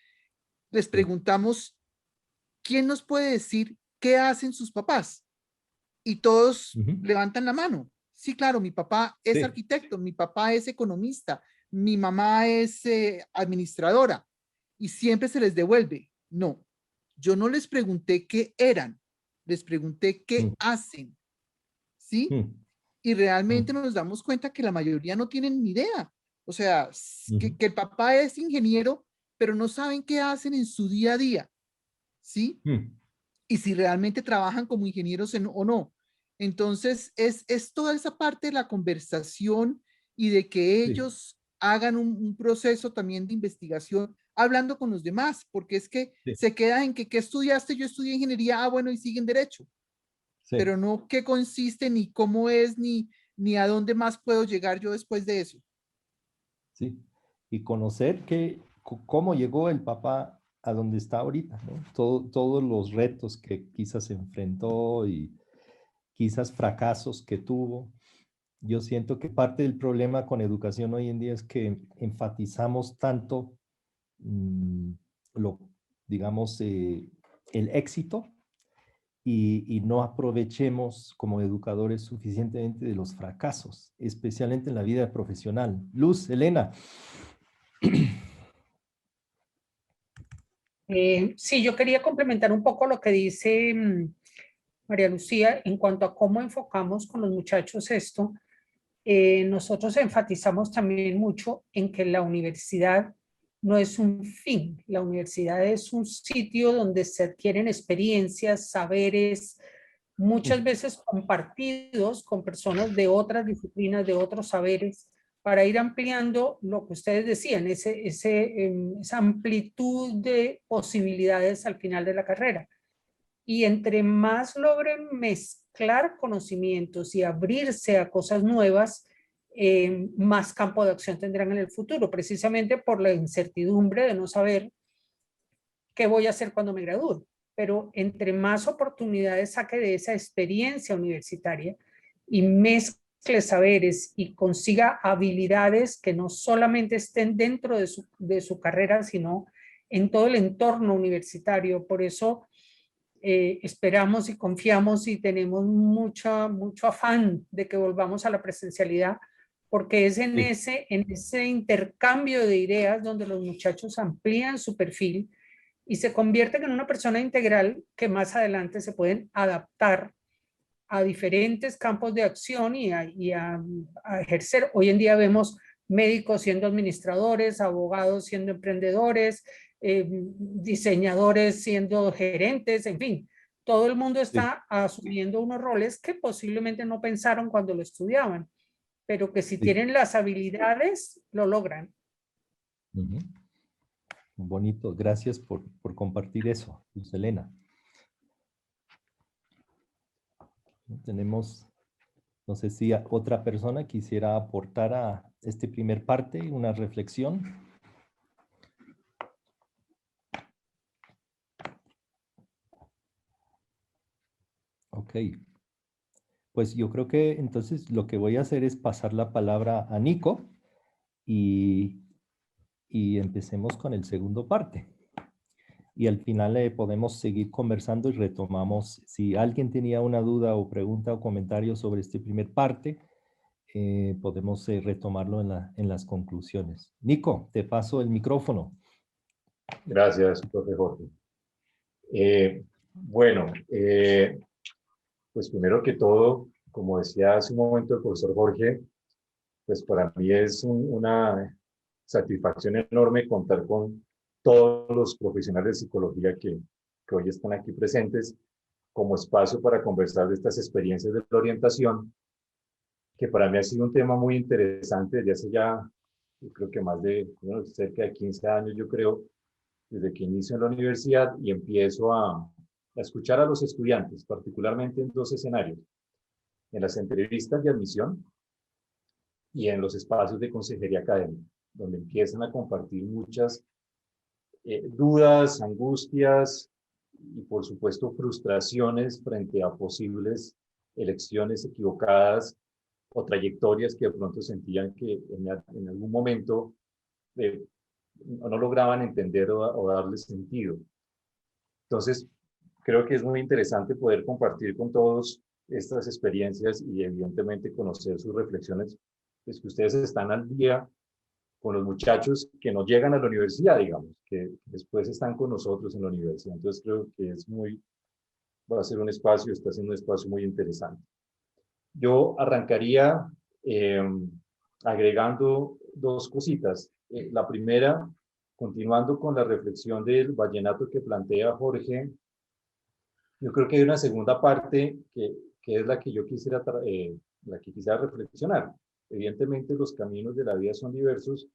S4: Les preguntamos, ¿quién nos puede decir qué hacen sus papás? Y todos levantan la mano. Sí, claro, mi papá es arquitecto, mi papá es economista, mi mamá es administradora, y siempre se les devuelve. No, yo no les pregunté qué eran, les pregunté qué hacen, ¿sí? Y realmente nos damos cuenta que la mayoría no tienen ni idea. O sea, que el papá es ingeniero, pero no saben qué hacen en su día a día, ¿sí? Y si realmente trabajan como ingenieros o no. Entonces, es toda esa parte de la conversación y de que ellos hagan un proceso también de investigación hablando con los demás, porque es que se queda en que ¿qué estudiaste? Yo estudié ingeniería, bueno, y siguen derecho. Pero no qué consiste, ni cómo es, ni a dónde más puedo llegar yo después de eso.
S1: Sí, y conocer cómo llegó el papá a donde está ahorita, ¿no? Todos los retos que quizás enfrentó y quizás fracasos que tuvo. Yo siento que parte del problema con educación hoy en día es que enfatizamos tanto, digamos, el éxito y no aprovechemos como educadores suficientemente de los fracasos, especialmente en la vida profesional. Luz, Elena.
S5: Sí, yo quería complementar un poco lo que dice María Lucía en cuanto a cómo enfocamos con los muchachos esto. Nosotros enfatizamos también mucho en que la universidad no es un fin, la universidad es un sitio donde se adquieren experiencias, saberes, muchas veces compartidos con personas de otras disciplinas, de otros saberes, para ir ampliando lo que ustedes decían, esa amplitud de posibilidades al final de la carrera. Y entre más logren mezclar conocimientos y abrirse a cosas nuevas, más campo de acción tendrán en el futuro, precisamente por la incertidumbre de no saber qué voy a hacer cuando me gradúe. Pero entre más oportunidades saque de esa experiencia universitaria y mezcle saberes y consiga habilidades que no solamente estén dentro de su carrera, sino en todo el entorno universitario. Por eso esperamos y confiamos y tenemos mucho afán de que volvamos a la presencialidad, porque es en ese intercambio de ideas donde los muchachos amplían su perfil y se convierten en una persona integral que más adelante se pueden adaptar a diferentes campos de acción y a ejercer. Hoy en día vemos médicos siendo administradores, abogados siendo emprendedores, diseñadores siendo gerentes, en fin. Todo el mundo está asumiendo unos roles que posiblemente no pensaron cuando lo estudiaban, pero que si tienen las habilidades, lo logran.
S1: Bonito, gracias por compartir eso, Luz Elena. Tenemos, no sé si otra persona quisiera aportar a este primer parte, una reflexión. Ok, pues yo creo que entonces lo que voy a hacer es pasar la palabra a Nico y empecemos con el segundo parte. Y al final podemos seguir conversando y retomamos. Si alguien tenía una duda o pregunta o comentario sobre este primer parte, podemos retomarlo en las conclusiones. Nico, te paso el micrófono.
S2: Gracias, profe Jorge. Bueno, pues primero que todo, como decía hace un momento el profesor Jorge, pues para mí es una satisfacción enorme contar con todos los profesionales de psicología que hoy están aquí presentes como espacio para conversar de estas experiencias de la orientación, que para mí ha sido un tema muy interesante desde hace ya, yo creo que más de, bueno, cerca de 15 años, yo creo, desde que inicio en la universidad y empiezo a escuchar a los estudiantes, particularmente en dos escenarios, en las entrevistas de admisión y en los espacios de consejería académica, donde empiezan a compartir muchas dudas, angustias y por supuesto frustraciones frente a posibles elecciones equivocadas o trayectorias que de pronto sentían que en algún momento no lograban entender o darle sentido. Entonces, creo que es muy interesante poder compartir con todos estas experiencias y evidentemente conocer sus reflexiones, pues que ustedes están al día con los muchachos que no llegan a la universidad, digamos, que después están con nosotros en la universidad. Entonces creo que va a ser un espacio, está siendo un espacio muy interesante. Yo arrancaría agregando dos cositas. La primera, continuando con la reflexión del vallenato que plantea Jorge, yo creo que hay una segunda parte que es la que yo quisiera reflexionar. Evidentemente los caminos de la vida son diversos,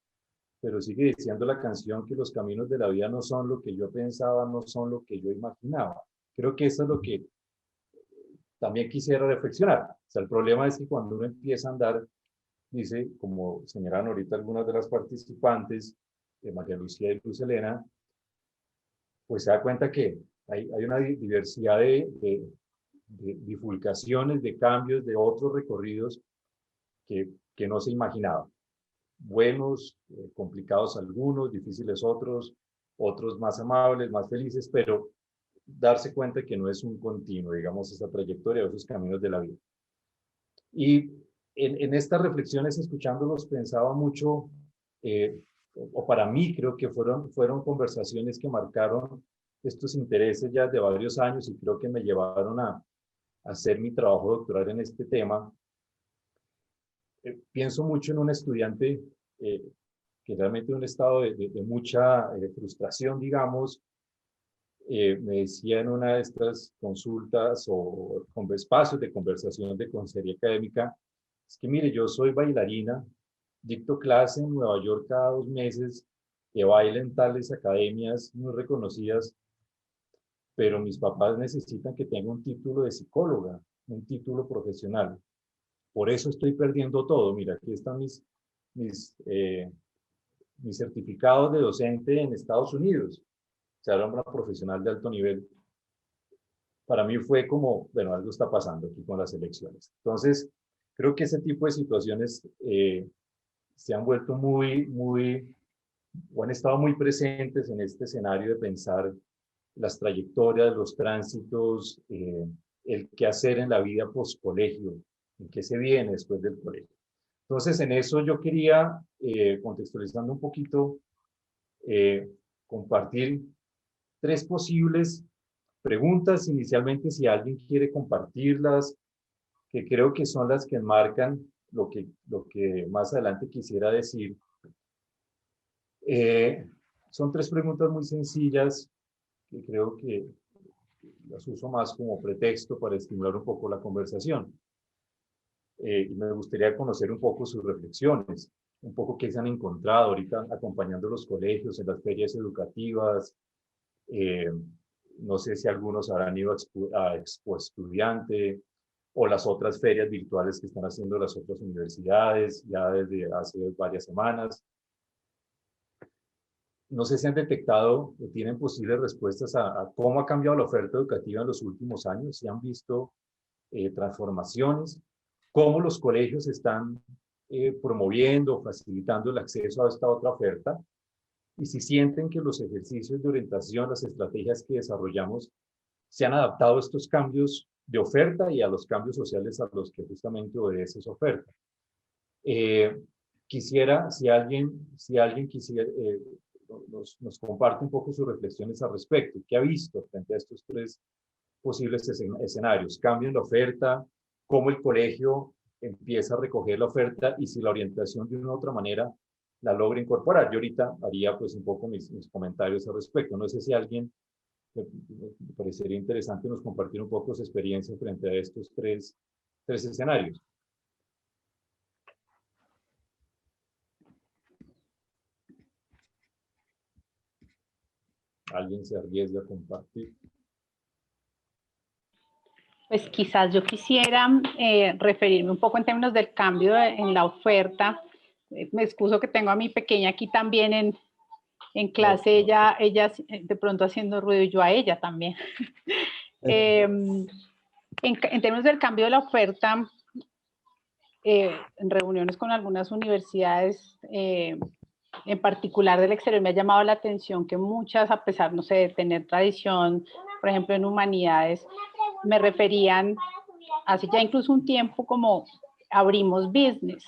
S2: pero sigue diciendo la canción que los caminos de la vida no son lo que yo pensaba, no son lo que yo imaginaba. Creo que eso es lo que también quisiera reflexionar. O sea, el problema es que cuando uno empieza a andar, dice, como señalaron ahorita algunas de las participantes, María Lucía y Luz Elena, pues se da cuenta que hay una diversidad de bifurcaciones, de cambios, de otros recorridos que no se imaginaba. Buenos, complicados algunos, difíciles otros más amables, más felices, pero darse cuenta que no es un continuo, digamos, esa trayectoria, esos caminos de la vida. Y en estas reflexiones, escuchándolos, pensaba mucho, o para mí creo que fueron conversaciones que marcaron estos intereses ya de varios años y creo que me llevaron a hacer mi trabajo doctoral en este tema. Pienso mucho en un estudiante que realmente en un estado de mucha frustración, digamos, me decía en una de estas consultas o espacios de conversación de consejería académica, es que mire, yo soy bailarina, dicto clase en Nueva York cada 2 meses, que baila en tales academias muy reconocidas, pero mis papás necesitan que tenga un título de psicóloga, un título profesional. Por eso estoy perdiendo todo. Mira, aquí están mis certificados de docente en Estados Unidos. O sea, era una profesional de alto nivel. Para mí fue como, bueno, algo está pasando aquí con las elecciones. Entonces, creo que ese tipo de situaciones se han vuelto o han estado muy presentes en este escenario de pensar las trayectorias, los tránsitos, el qué hacer en la vida post-colegio, en qué se viene después del colegio. Entonces, en eso yo quería, contextualizando un poquito, compartir 3 posibles preguntas, inicialmente si alguien quiere compartirlas, que creo que son las que enmarcan lo que más adelante quisiera decir. Son 3 preguntas muy sencillas que creo que las uso más como pretexto para estimular un poco la conversación. Y me gustaría conocer un poco sus reflexiones, un poco qué se han encontrado ahorita acompañando los colegios en las ferias educativas. No sé si algunos habrán ido a Expo Estudiante o las otras ferias virtuales que están haciendo las otras universidades ya desde hace varias semanas. No sé si han detectado o tienen posibles respuestas a cómo ha cambiado la oferta educativa en los últimos años, si han visto transformaciones, cómo los colegios están promoviendo, facilitando el acceso a esta otra oferta, y si sienten que los ejercicios de orientación, las estrategias que desarrollamos, se han adaptado a estos cambios de oferta y a los cambios sociales a los que justamente obedece esa oferta. Quisiera, si alguien quisiera, nos comparte un poco sus reflexiones al respecto. ¿Qué ha visto frente a estos 3 posibles escenarios? Cambio en la oferta, cómo el colegio empieza a recoger la oferta y si la orientación de una u otra manera la logra incorporar. Yo ahorita haría pues un poco mis comentarios al respecto. No sé si alguien me parecería interesante nos compartir un poco su experiencia frente a estos tres escenarios. ¿Alguien se arriesga a compartir?
S11: Pues quizás yo quisiera referirme un poco en términos del cambio en la oferta. Me excuso que tengo a mi pequeña aquí también en clase, ella de pronto haciendo ruido y yo a ella también. En términos del cambio de la oferta, en reuniones con algunas universidades, en particular del exterior, me ha llamado la atención que muchas, a pesar, no sé, de tener tradición, por ejemplo, en humanidades, me referían hace ya incluso un tiempo como abrimos business.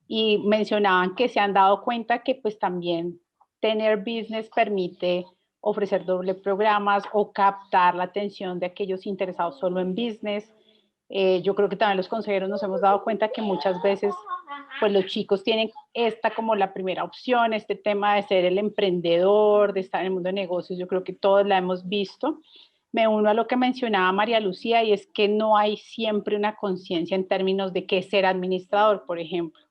S11: Y mencionaban que se han dado cuenta que pues también tener business permite ofrecer doble programas o captar la atención de aquellos interesados solo en business. Yo creo que también los consejeros nos hemos dado cuenta que muchas veces pues los chicos tienen esta como la primera opción, este tema de ser el emprendedor, de estar en el mundo de negocios, yo creo que todos la hemos visto. Me uno a lo que mencionaba María Lucía y es que no hay siempre una conciencia en términos de qué es ser administrador, por ejemplo.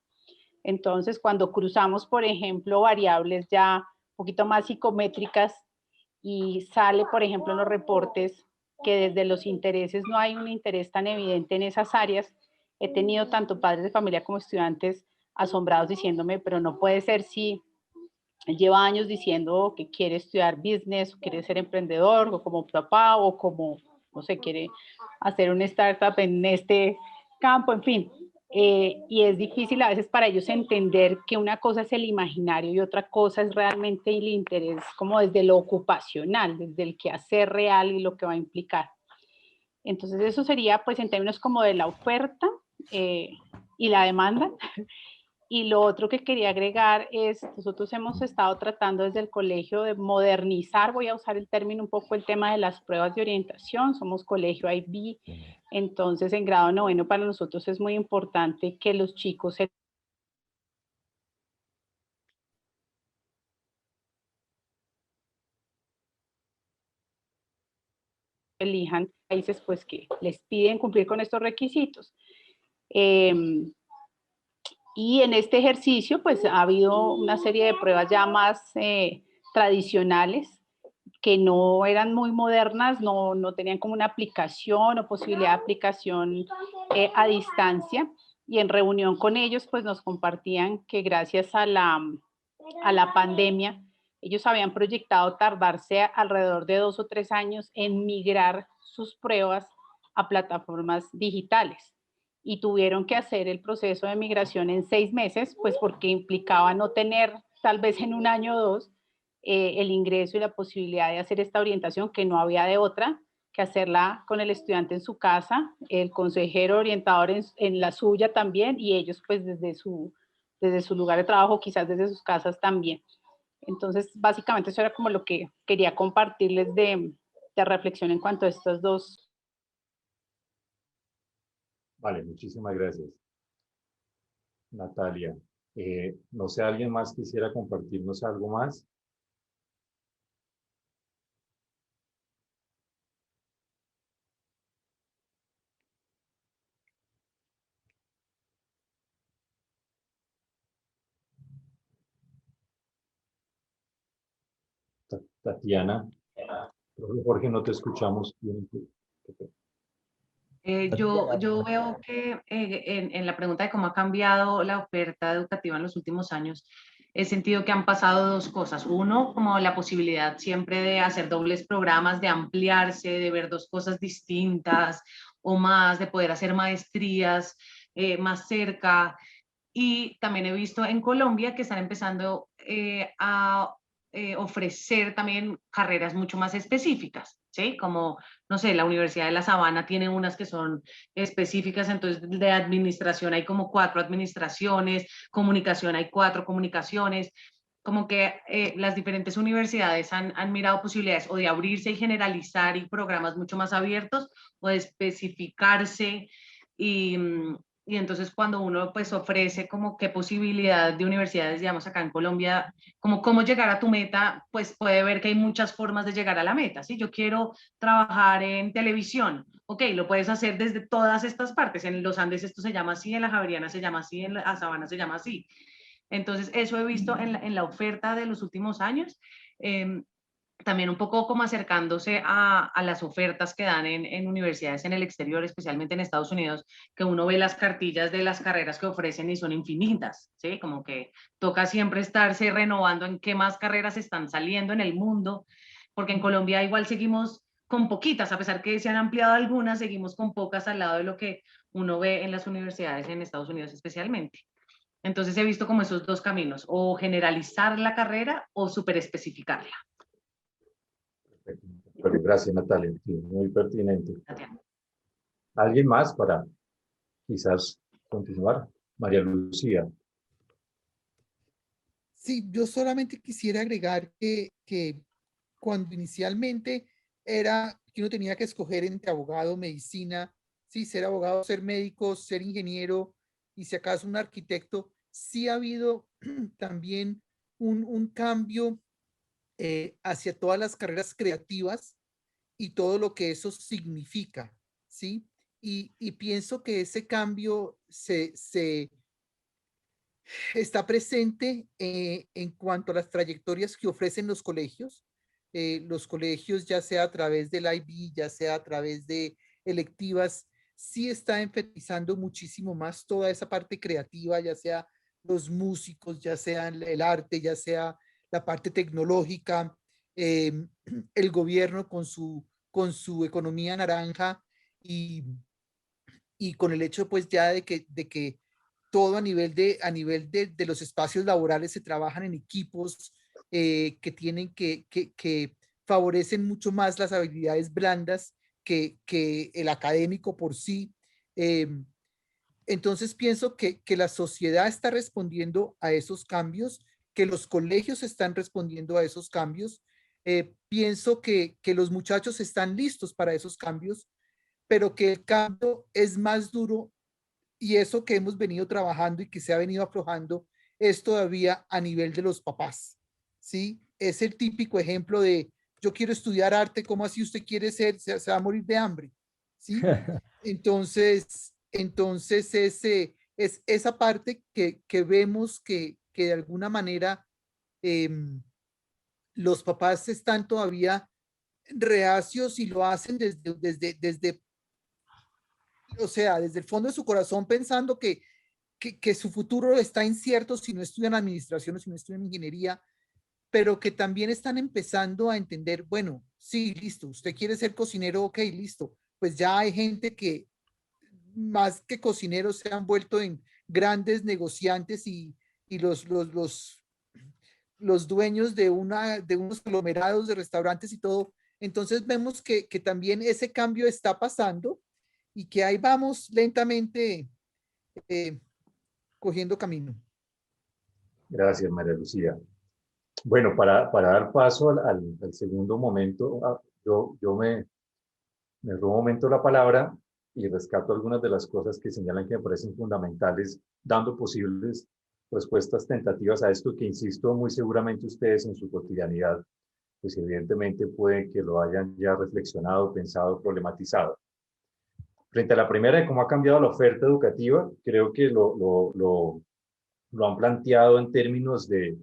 S11: Entonces, cuando cruzamos, por ejemplo, variables ya un poquito más psicométricas y sale, por ejemplo, en los reportes que desde los intereses no hay un interés tan evidente en esas áreas, he tenido tanto padres de familia como estudiantes asombrados diciéndome, pero no puede ser si lleva años diciendo que quiere estudiar business, o quiere ser emprendedor, o como papá, o como, no sé, quiere hacer una startup en este campo, en fin. Y es difícil a veces para ellos entender que una cosa es el imaginario y otra cosa es realmente el interés, como desde lo ocupacional, desde el quehacer real y lo que va a implicar. Entonces eso sería pues en términos como de la oferta y la demanda. Y lo otro que quería agregar es, nosotros hemos estado tratando desde el colegio de modernizar, voy a usar el término un poco, el tema de las pruebas de orientación, somos colegio IB, entonces en grado noveno para nosotros es muy importante que los chicos elijan países pues que les piden cumplir con estos requisitos. Y en este ejercicio, pues ha habido una serie de pruebas ya más tradicionales que no eran muy modernas, no tenían como una aplicación o posibilidad de aplicación a distancia. Y en reunión con ellos, pues nos compartían que gracias a la pandemia, ellos habían proyectado tardarse alrededor de 2 o 3 años en migrar sus pruebas a plataformas digitales. Y tuvieron que hacer el proceso de migración en 6 meses, pues porque implicaba no tener tal vez en 1 año o 2 el ingreso y la posibilidad de hacer esta orientación, que no había de otra que hacerla con el estudiante en su casa, el consejero orientador en la suya también, y ellos pues desde su lugar de trabajo, quizás desde sus casas también. Entonces, básicamente eso era como lo que quería compartirles de reflexión en cuanto a estos dos.
S2: Vale, muchísimas gracias. Natalia, no sé, ¿alguien más quisiera compartirnos algo más? Tatiana, Jorge, no te escuchamos bien.
S6: Yo veo que en la pregunta de cómo ha cambiado la oferta educativa en los últimos años, he sentido que han pasado 2 cosas. Uno, como la posibilidad siempre de hacer dobles programas, de ampliarse, de ver 2 cosas distintas o más, de poder hacer maestrías más cerca. Y también he visto en Colombia que están empezando a ofrecer también carreras mucho más específicas, ¿sí? Como, no sé, la Universidad de La Sabana tiene unas que son específicas, entonces de administración hay como 4 administraciones, comunicación hay 4 comunicaciones, como que las diferentes universidades han mirado posibilidades o de abrirse y generalizar y programas mucho más abiertos o de especificarse y Y entonces cuando uno pues ofrece como qué posibilidad de universidades, digamos acá en Colombia, como cómo llegar a tu meta, pues puede ver que hay muchas formas de llegar a la meta, ¿sí? Yo quiero trabajar en televisión, ok, lo puedes hacer desde todas estas partes, en los Andes esto se llama así, en la Javeriana se llama así, en la Sabana se llama así. Entonces eso he visto en la oferta de los últimos años. También un poco como acercándose a las ofertas que dan en universidades en el exterior, especialmente en Estados Unidos, que uno ve las cartillas de las carreras que ofrecen y son infinitas, ¿sí? Como que toca siempre estarse renovando en qué más carreras están saliendo en el mundo, porque en Colombia igual seguimos con poquitas, a pesar que se han ampliado algunas, seguimos con pocas al lado de lo que uno ve en las universidades en Estados Unidos especialmente. Entonces he visto como esos dos caminos, o generalizar la carrera o superespecificarla.
S2: Pero gracias, Natalia. Sí, muy pertinente. ¿Alguien más para quizás continuar? María Lucía.
S4: Sí, yo solamente quisiera agregar que cuando inicialmente era que uno tenía que escoger entre abogado, medicina, sí, ser abogado, ser médico, ser ingeniero y si acaso un arquitecto, sí ha habido también un cambio hacia todas las carreras creativas y todo lo que eso significa, ¿sí? Y pienso que ese cambio está presente en cuanto a las trayectorias que ofrecen los colegios. Los colegios, ya sea a través del IB, ya sea a través de electivas, sí está enfatizando muchísimo más toda esa parte creativa, ya sea los músicos, ya sea el arte, ya sea la parte tecnológica, el gobierno con su economía naranja y con el hecho pues ya de que todo a nivel de los espacios laborales se trabajan en equipos que tienen que favorecen mucho más las habilidades blandas que el académico por sí. Entonces pienso que la sociedad está respondiendo a esos cambios, que los colegios están respondiendo a esos cambios. Pienso que los muchachos están listos para esos cambios, pero que el cambio es más duro y eso que hemos venido trabajando y que se ha venido aflojando es todavía a nivel de los papás, ¿sí? Es el típico ejemplo de yo quiero estudiar arte, ¿cómo así usted quiere ser? Se va a morir de hambre, ¿sí? Entonces es esa parte que vemos que de alguna manera los papás están todavía reacios y lo hacen desde o sea, desde el fondo de su corazón pensando que su futuro está incierto si no estudian administración o si no estudian ingeniería, pero que también están empezando a entender, bueno, sí, listo, usted quiere ser cocinero, ok, listo, pues ya hay gente que más que cocineros se han vuelto en grandes negociantes y los dueños de unos aglomerados de restaurantes y todo. Entonces vemos que también ese cambio está pasando y que ahí vamos lentamente cogiendo camino.
S2: Gracias, María Lucía. Bueno, para dar paso al segundo momento, yo me robo un momento la palabra y rescato algunas de las cosas que señalan que me parecen fundamentales, dando posibles respuestas tentativas a esto que, insisto, muy seguramente ustedes en su cotidianidad, pues evidentemente pueden que lo hayan ya reflexionado, pensado, problematizado. Frente a la primera de cómo ha cambiado la oferta educativa, creo que lo han planteado en términos de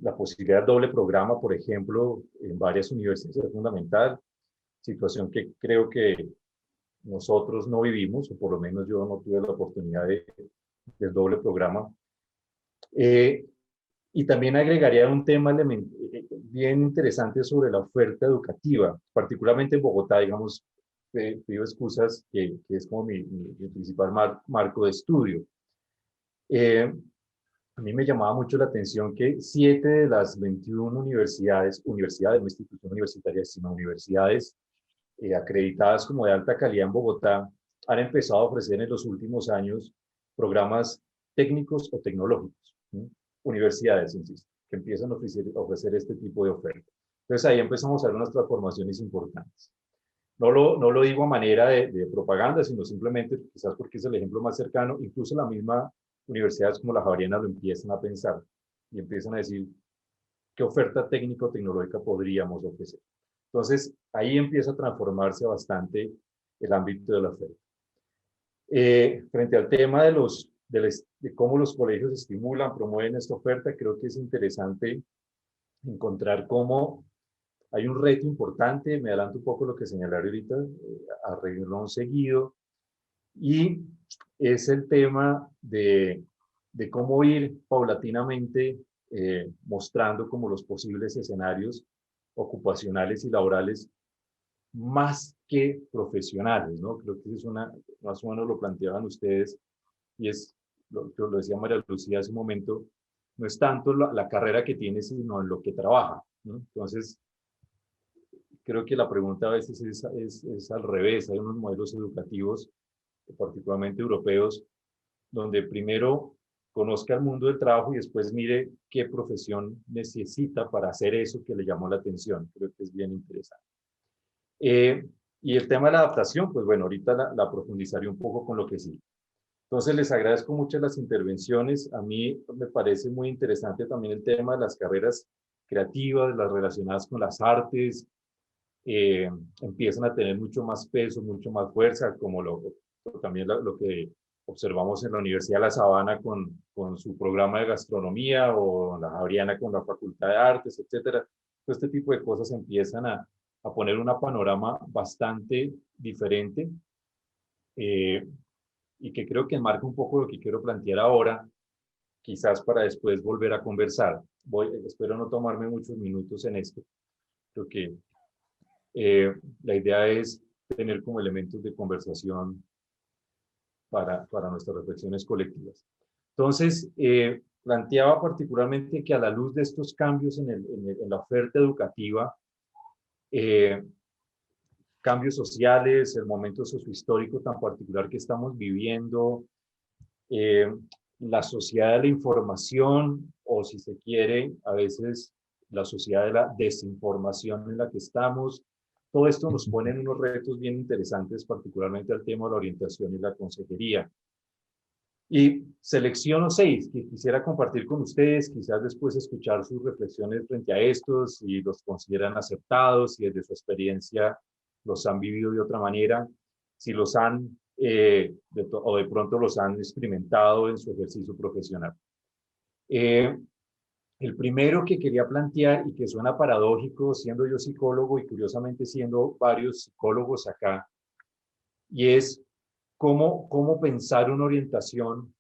S2: la posibilidad de doble programa, por ejemplo, en varias universidades es fundamental, situación que creo que nosotros no vivimos, o por lo menos yo no tuve la oportunidad del doble programa. Y también agregaría un tema bien interesante sobre la oferta educativa, particularmente en Bogotá, digamos, pido excusas, que es como mi principal marco de estudio. A mí me llamaba mucho la atención que 7 de las 21 universidades, no instituciones universitarias, sino universidades acreditadas como de alta calidad en Bogotá, han empezado a ofrecer en los últimos años programas técnicos o tecnológicos. Universidades, insisto, que empiezan a ofrecer este tipo de oferta. Entonces ahí empezamos a ver unas transformaciones importantes. No lo digo a manera de propaganda, sino simplemente quizás porque es el ejemplo más cercano. Incluso la misma universidades como la Javeriana lo empiezan a pensar y empiezan a decir qué oferta técnico-tecnológica podríamos ofrecer. Entonces, ahí empieza a transformarse bastante el ámbito de la oferta. Frente al tema de cómo los colegios estimulan, promueven esta oferta, creo que es interesante encontrar cómo hay un reto importante, me adelanto un poco lo que señalaré ahorita, a renglón seguido, y es el tema de cómo ir paulatinamente mostrando como los posibles escenarios ocupacionales y laborales más que profesionales, ¿no? Creo que es más o menos lo planteaban ustedes, y es, lo decía María Lucía hace un momento, no es tanto la carrera que tiene, sino en lo que trabaja, ¿no? Entonces, creo que la pregunta a veces es al revés. Hay unos modelos educativos, particularmente europeos, donde primero conozca el mundo del trabajo y después mire qué profesión necesita para hacer eso que le llamó la atención. Creo que es bien interesante. Y el tema de la adaptación, pues bueno, ahorita la profundizaré un poco con lo que sí. Entonces, les agradezco mucho las intervenciones. A mí me parece muy interesante también el tema de las carreras creativas, las relacionadas con las artes, empiezan a tener mucho más peso, mucho más fuerza, como también lo que observamos en la Universidad de La Sabana con su programa de gastronomía, o la Javeriana con la Facultad de Artes, etcétera. Este tipo de cosas empiezan a poner un panorama bastante diferente, y que creo que enmarca un poco lo que quiero plantear ahora, quizás para después volver a conversar. Espero no tomarme muchos minutos en esto. Creo que la idea es tener como elementos de conversación para nuestras reflexiones colectivas. Entonces, planteaba particularmente que a la luz de estos cambios en la oferta educativa, cambios sociales, el momento sociohistórico tan particular que estamos viviendo, la sociedad de la información, o si se quiere, a veces la sociedad de la desinformación en la que estamos, todo esto nos pone en unos retos bien interesantes, particularmente al tema de la orientación y la consejería. Y selecciono 6 que quisiera compartir con ustedes, quizás después escuchar sus reflexiones frente a estos, si los consideran aceptados, si desde su experiencia los han vivido de otra manera, si los han, o de pronto los han experimentado en su ejercicio profesional. El primero que quería plantear, y que suena paradójico siendo yo psicólogo y curiosamente siendo varios psicólogos acá, y es cómo pensar una orientación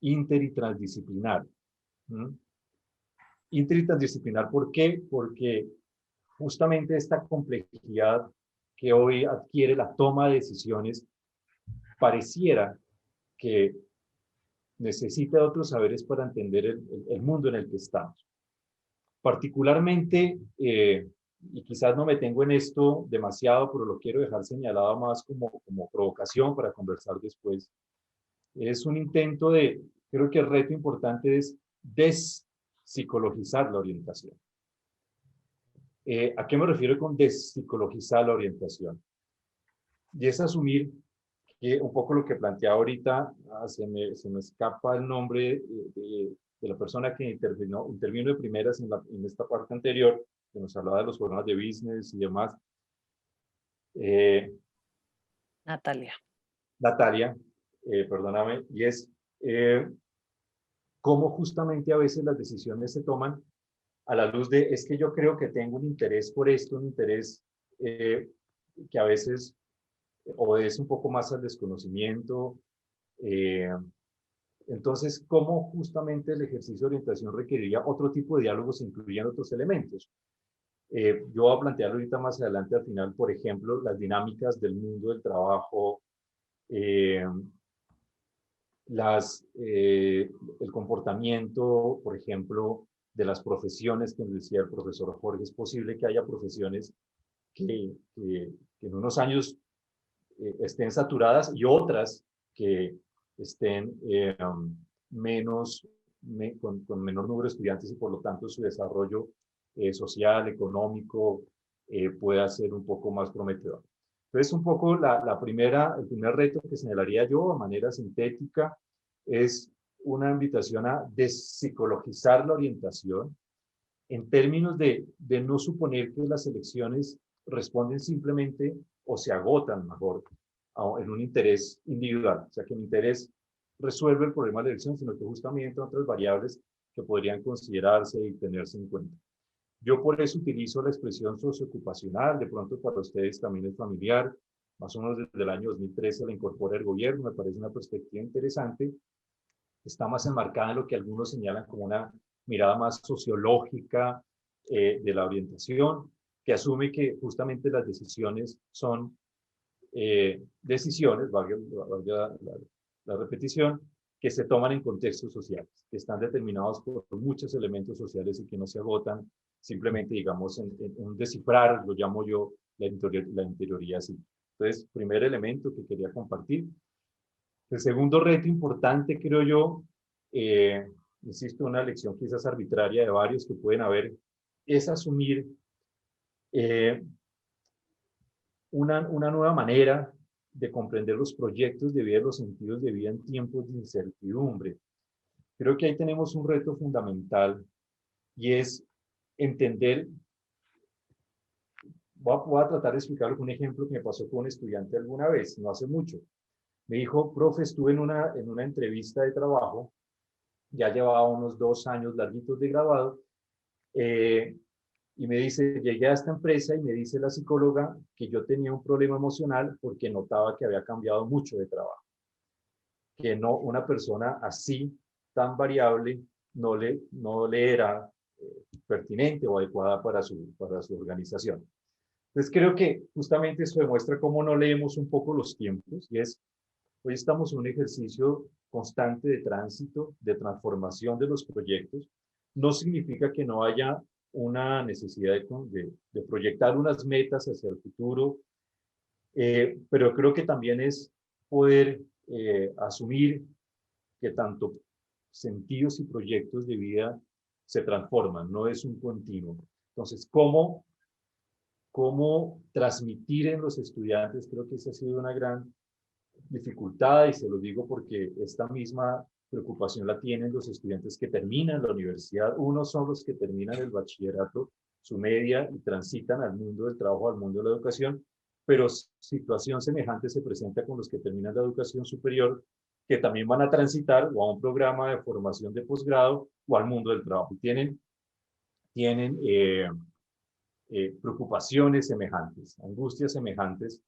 S2: inter y transdisciplinar. Inter y transdisciplinar, ¿por qué? Porque justamente esta complejidad que hoy adquiere la toma de decisiones pareciera que necesita otros saberes para entender el mundo en el que estamos. Particularmente, y quizás no me tengo en esto demasiado, pero lo quiero dejar señalado más como provocación para conversar después, es un intento creo que el reto importante es despsicologizar la orientación. ¿A qué me refiero con despsicologizar la orientación? Y es asumir que un poco lo que planteaba ahorita, se me escapa el nombre de la persona que intervino de primeras en esta parte anterior, que nos hablaba de los programas de business y demás.
S7: Natalia,
S2: perdóname, y es cómo justamente a veces las decisiones se toman a la luz de, es que yo creo que tengo un interés por esto, un interés que a veces obedece un poco más al desconocimiento. Entonces, ¿cómo justamente el ejercicio de orientación requeriría otro tipo de diálogos, incluyendo otros elementos? Yo voy a plantear ahorita más adelante al final, por ejemplo, las dinámicas del mundo del trabajo, el comportamiento, por ejemplo, de las profesiones que nos decía el profesor Jorge. Es posible que haya profesiones que en unos años estén saturadas y otras que estén con menor número de estudiantes, y por lo tanto su desarrollo social, económico, pueda ser un poco más prometedor. Entonces, un poco el primer reto que señalaría yo de manera sintética es una invitación a despsicologizar la orientación en términos de no suponer que las elecciones responden simplemente o se agotan mejor en un interés individual. O sea, que mi interés resuelve el problema de la elección, sino que justamente otras variables que podrían considerarse y tenerse en cuenta. Yo por eso utilizo la expresión socioocupacional, de pronto para ustedes también es familiar, más o menos desde el año 2013 la incorpora el gobierno, me parece una perspectiva interesante, está más enmarcada en lo que algunos señalan como una mirada más sociológica de la orientación, que asume que justamente las decisiones son decisiones, valga la repetición, que se toman en contextos sociales, que están determinados por muchos elementos sociales y que no se agotan simplemente, digamos, en un descifrar, lo llamo yo, la interioridad así. Entonces, primer elemento que quería compartir. El segundo reto importante, creo yo, insisto, una lección quizás arbitraria de varios que pueden haber, es asumir una nueva manera de comprender los proyectos de vida y los sentidos de vida en tiempos de incertidumbre. Creo que ahí tenemos un reto fundamental y es entender, voy a tratar de explicarlo con un ejemplo que me pasó con un estudiante alguna vez, no hace mucho. Me dijo, profe, estuve en una entrevista de trabajo, ya llevaba unos 2 años larguitos de graduado, y me dice, llegué a esta empresa y me dice la psicóloga que yo tenía un problema emocional porque notaba que había cambiado mucho de trabajo. Que no, una persona así, tan variable, no le era pertinente o adecuada para su organización. Entonces creo que justamente eso demuestra cómo no leemos un poco los tiempos, y es, hoy estamos en un ejercicio constante de tránsito, de transformación de los proyectos. No significa que no haya una necesidad de proyectar unas metas hacia el futuro, pero creo que también es poder asumir que tanto sentidos y proyectos de vida se transforman, no es un continuo. Entonces, ¿cómo transmitir en los estudiantes? Creo que esa ha sido una gran dificultad, y se lo digo porque esta misma preocupación la tienen los estudiantes que terminan la universidad. Unos son los que terminan el bachillerato, su media, y transitan al mundo del trabajo, al mundo de la educación, pero situación semejante se presenta con los que terminan la educación superior, que también van a transitar o a un programa de formación de posgrado o al mundo del trabajo. Tienen preocupaciones semejantes, angustias semejantes.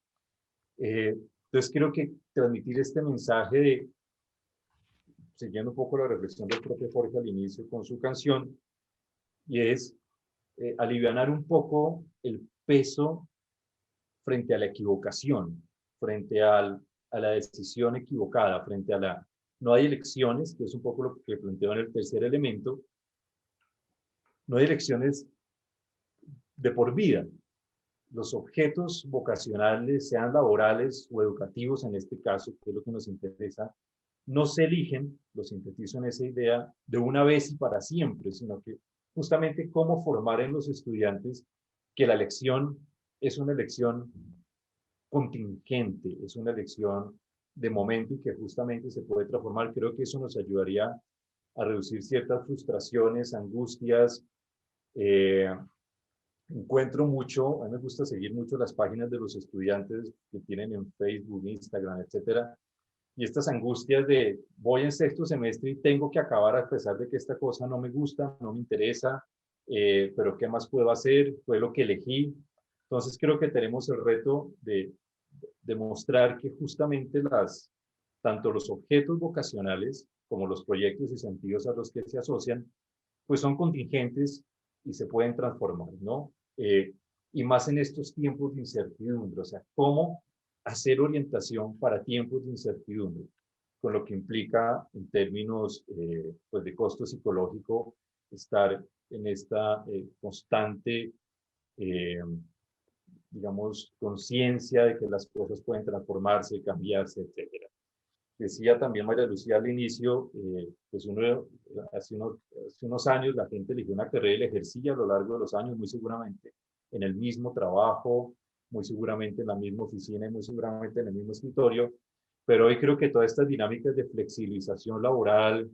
S2: Entonces creo que transmitir este mensaje de, siguiendo un poco la reflexión del propio Jorge al inicio con su canción, y es alivianar un poco el peso frente a la equivocación, frente a la decisión equivocada, frente a la... No hay elecciones, que es un poco lo que planteo en el tercer elemento, no hay elecciones de por vida. Los objetos vocacionales, sean laborales o educativos en este caso, que es lo que nos interesa, no se eligen, lo sintetizo en esa idea, de una vez y para siempre, sino que justamente cómo formar en los estudiantes que la elección es una elección contingente, es una elección de momento y que justamente se puede transformar. Creo que eso nos ayudaría a reducir ciertas frustraciones, angustias. Encuentro mucho, a mí me gusta seguir mucho las páginas de los estudiantes que tienen en Facebook, Instagram, etcétera, y estas angustias de voy en sexto semestre y tengo que acabar a pesar de que esta cosa no me gusta, no me interesa, pero ¿qué más puedo hacer? Fue lo que elegí. Entonces creo que tenemos el reto de demostrar que justamente tanto los objetos vocacionales como los proyectos y sentidos a los que se asocian, pues son contingentes y se pueden transformar, ¿no? Y más en estos tiempos de incertidumbre, o sea, cómo hacer orientación para tiempos de incertidumbre, con lo que implica en términos pues de costo psicológico estar en esta constante, digamos, conciencia de que las cosas pueden transformarse, cambiarse, etcétera. Decía también María Lucía al inicio, pues hace unos años la gente eligió una carrera y la ejercía a lo largo de los años, muy seguramente, en el mismo trabajo, muy seguramente en la misma oficina y muy seguramente en el mismo escritorio, pero hoy creo que todas estas dinámicas de flexibilización laboral,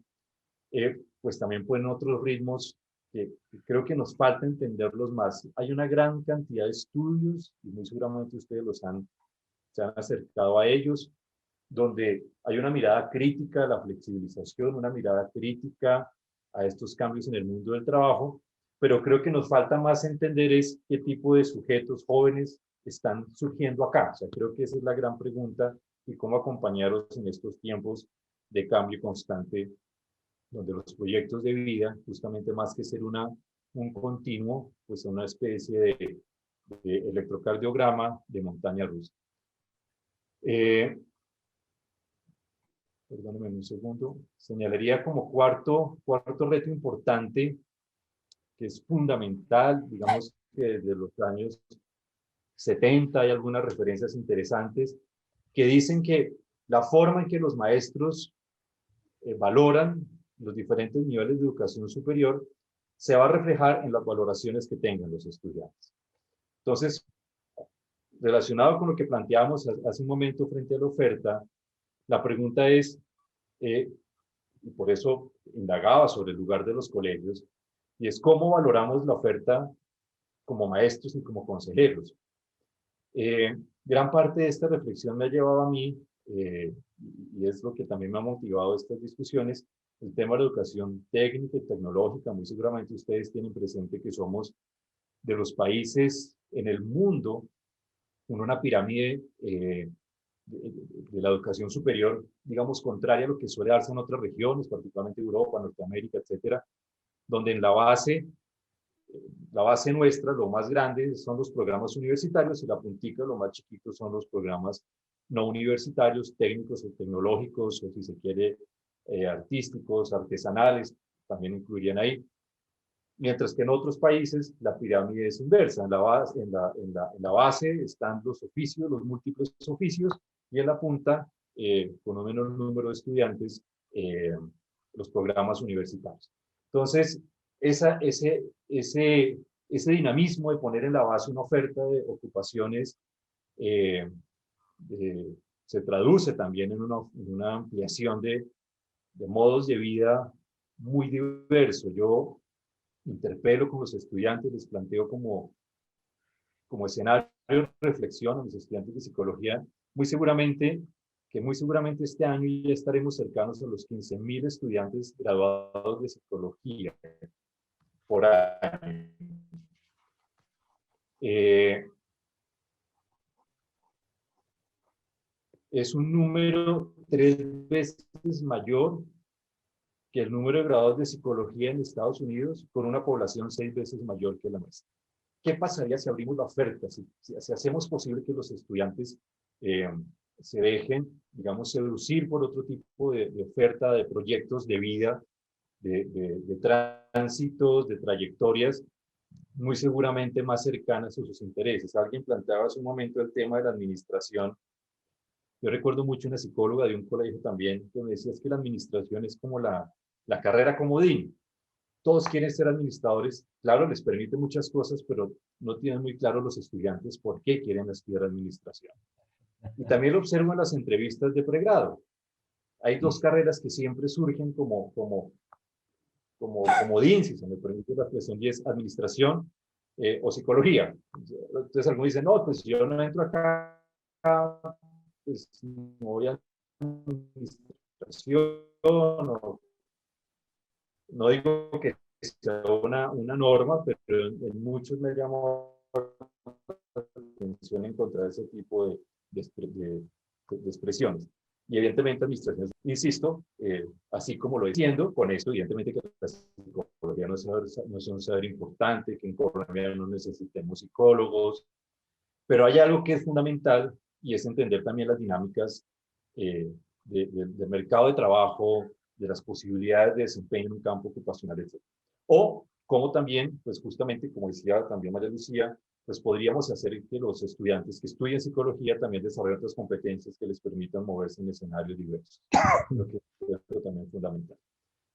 S2: pues también ponen otros ritmos que creo que nos falta entenderlos más. Hay una gran cantidad de estudios, y muy seguramente ustedes se han acercado a ellos, donde hay una mirada crítica a la flexibilización, una mirada crítica a estos cambios en el mundo del trabajo, pero creo que nos falta más entender es qué tipo de sujetos jóvenes están surgiendo acá. O sea, creo que esa es la gran pregunta y cómo acompañarlos en estos tiempos de cambio constante, donde los proyectos de vida, justamente más que ser un continuo, pues son una especie de electrocardiograma de montaña rusa. Perdónenme un segundo. Señalaría como cuarto reto importante, que es fundamental, digamos que desde los años 70 hay algunas referencias interesantes que dicen que la forma en que los maestros valoran los diferentes niveles de educación superior se va a reflejar en las valoraciones que tengan los estudiantes. Entonces, relacionado con lo que planteábamos hace un momento frente a la oferta, la pregunta es, y por eso indagaba sobre el lugar de los colegios, y es cómo valoramos la oferta como maestros y como consejeros. Gran parte de esta reflexión me ha llevado a mí, y es lo que también me ha motivado estas discusiones, el tema de la educación técnica y tecnológica. Muy seguramente ustedes tienen presente que somos de los países en el mundo con una pirámide de la educación superior, digamos, contraria a lo que suele darse en otras regiones, particularmente Europa, Norteamérica, etcétera, donde en la base nuestra, lo más grande son los programas universitarios y la puntica, lo más chiquito, son los programas no universitarios, técnicos o tecnológicos, o si se quiere, artísticos, artesanales, también incluirían ahí. Mientras que en otros países la pirámide es inversa. En la base están los oficios, los múltiples oficios, y en la punta, con un menor número de estudiantes, los programas universitarios. Entonces, ese dinamismo de poner en la base una oferta de ocupaciones se traduce también en una ampliación de modos de vida muy diversos. Yo interpelo con los estudiantes, les planteo como escenario de reflexión a mis estudiantes de psicología, muy seguramente este año ya estaremos cercanos a los 15.000 estudiantes graduados de psicología por año. Es un número 3 veces mayor que el número de graduados de psicología en Estados Unidos, con una población 6 veces mayor que la nuestra. ¿Qué pasaría si abrimos la oferta? Si hacemos posible que los estudiantes se dejen, digamos, seducir por otro tipo de oferta, de proyectos de vida, de tránsitos, de trayectorias, muy seguramente más cercanas a sus intereses. Alguien planteaba hace un momento el tema de la administración. Yo recuerdo mucho una psicóloga de un colegio también que me decía es que la administración es como la carrera comodín. Todos quieren ser administradores. Claro, les permite muchas cosas, pero no tienen muy claro los estudiantes por qué quieren estudiar administración. Y también lo observo en las entrevistas de pregrado. Hay 2 carreras que siempre surgen como comodín, si se me permite la expresión, y es administración o psicología. Entonces algunos dicen, no, pues yo no entro acá, pues no voy a administración, no digo que sea una norma, pero en muchos me llamó la atención encontrar ese tipo de expresiones. Y evidentemente administración, insisto, así como lo diciendo, con esto evidentemente que la psicología no es un saber importante, que en Colombia no necesitemos psicólogos, pero hay algo que es fundamental y es entender también las dinámicas del mercado de trabajo, de las posibilidades de desempeño en un campo ocupacional, etc. O como también, pues justamente, como decía también María Lucía, pues podríamos hacer que los estudiantes que estudian psicología también desarrollen otras competencias que les permitan moverse en escenarios diversos. Creo que es también fundamental.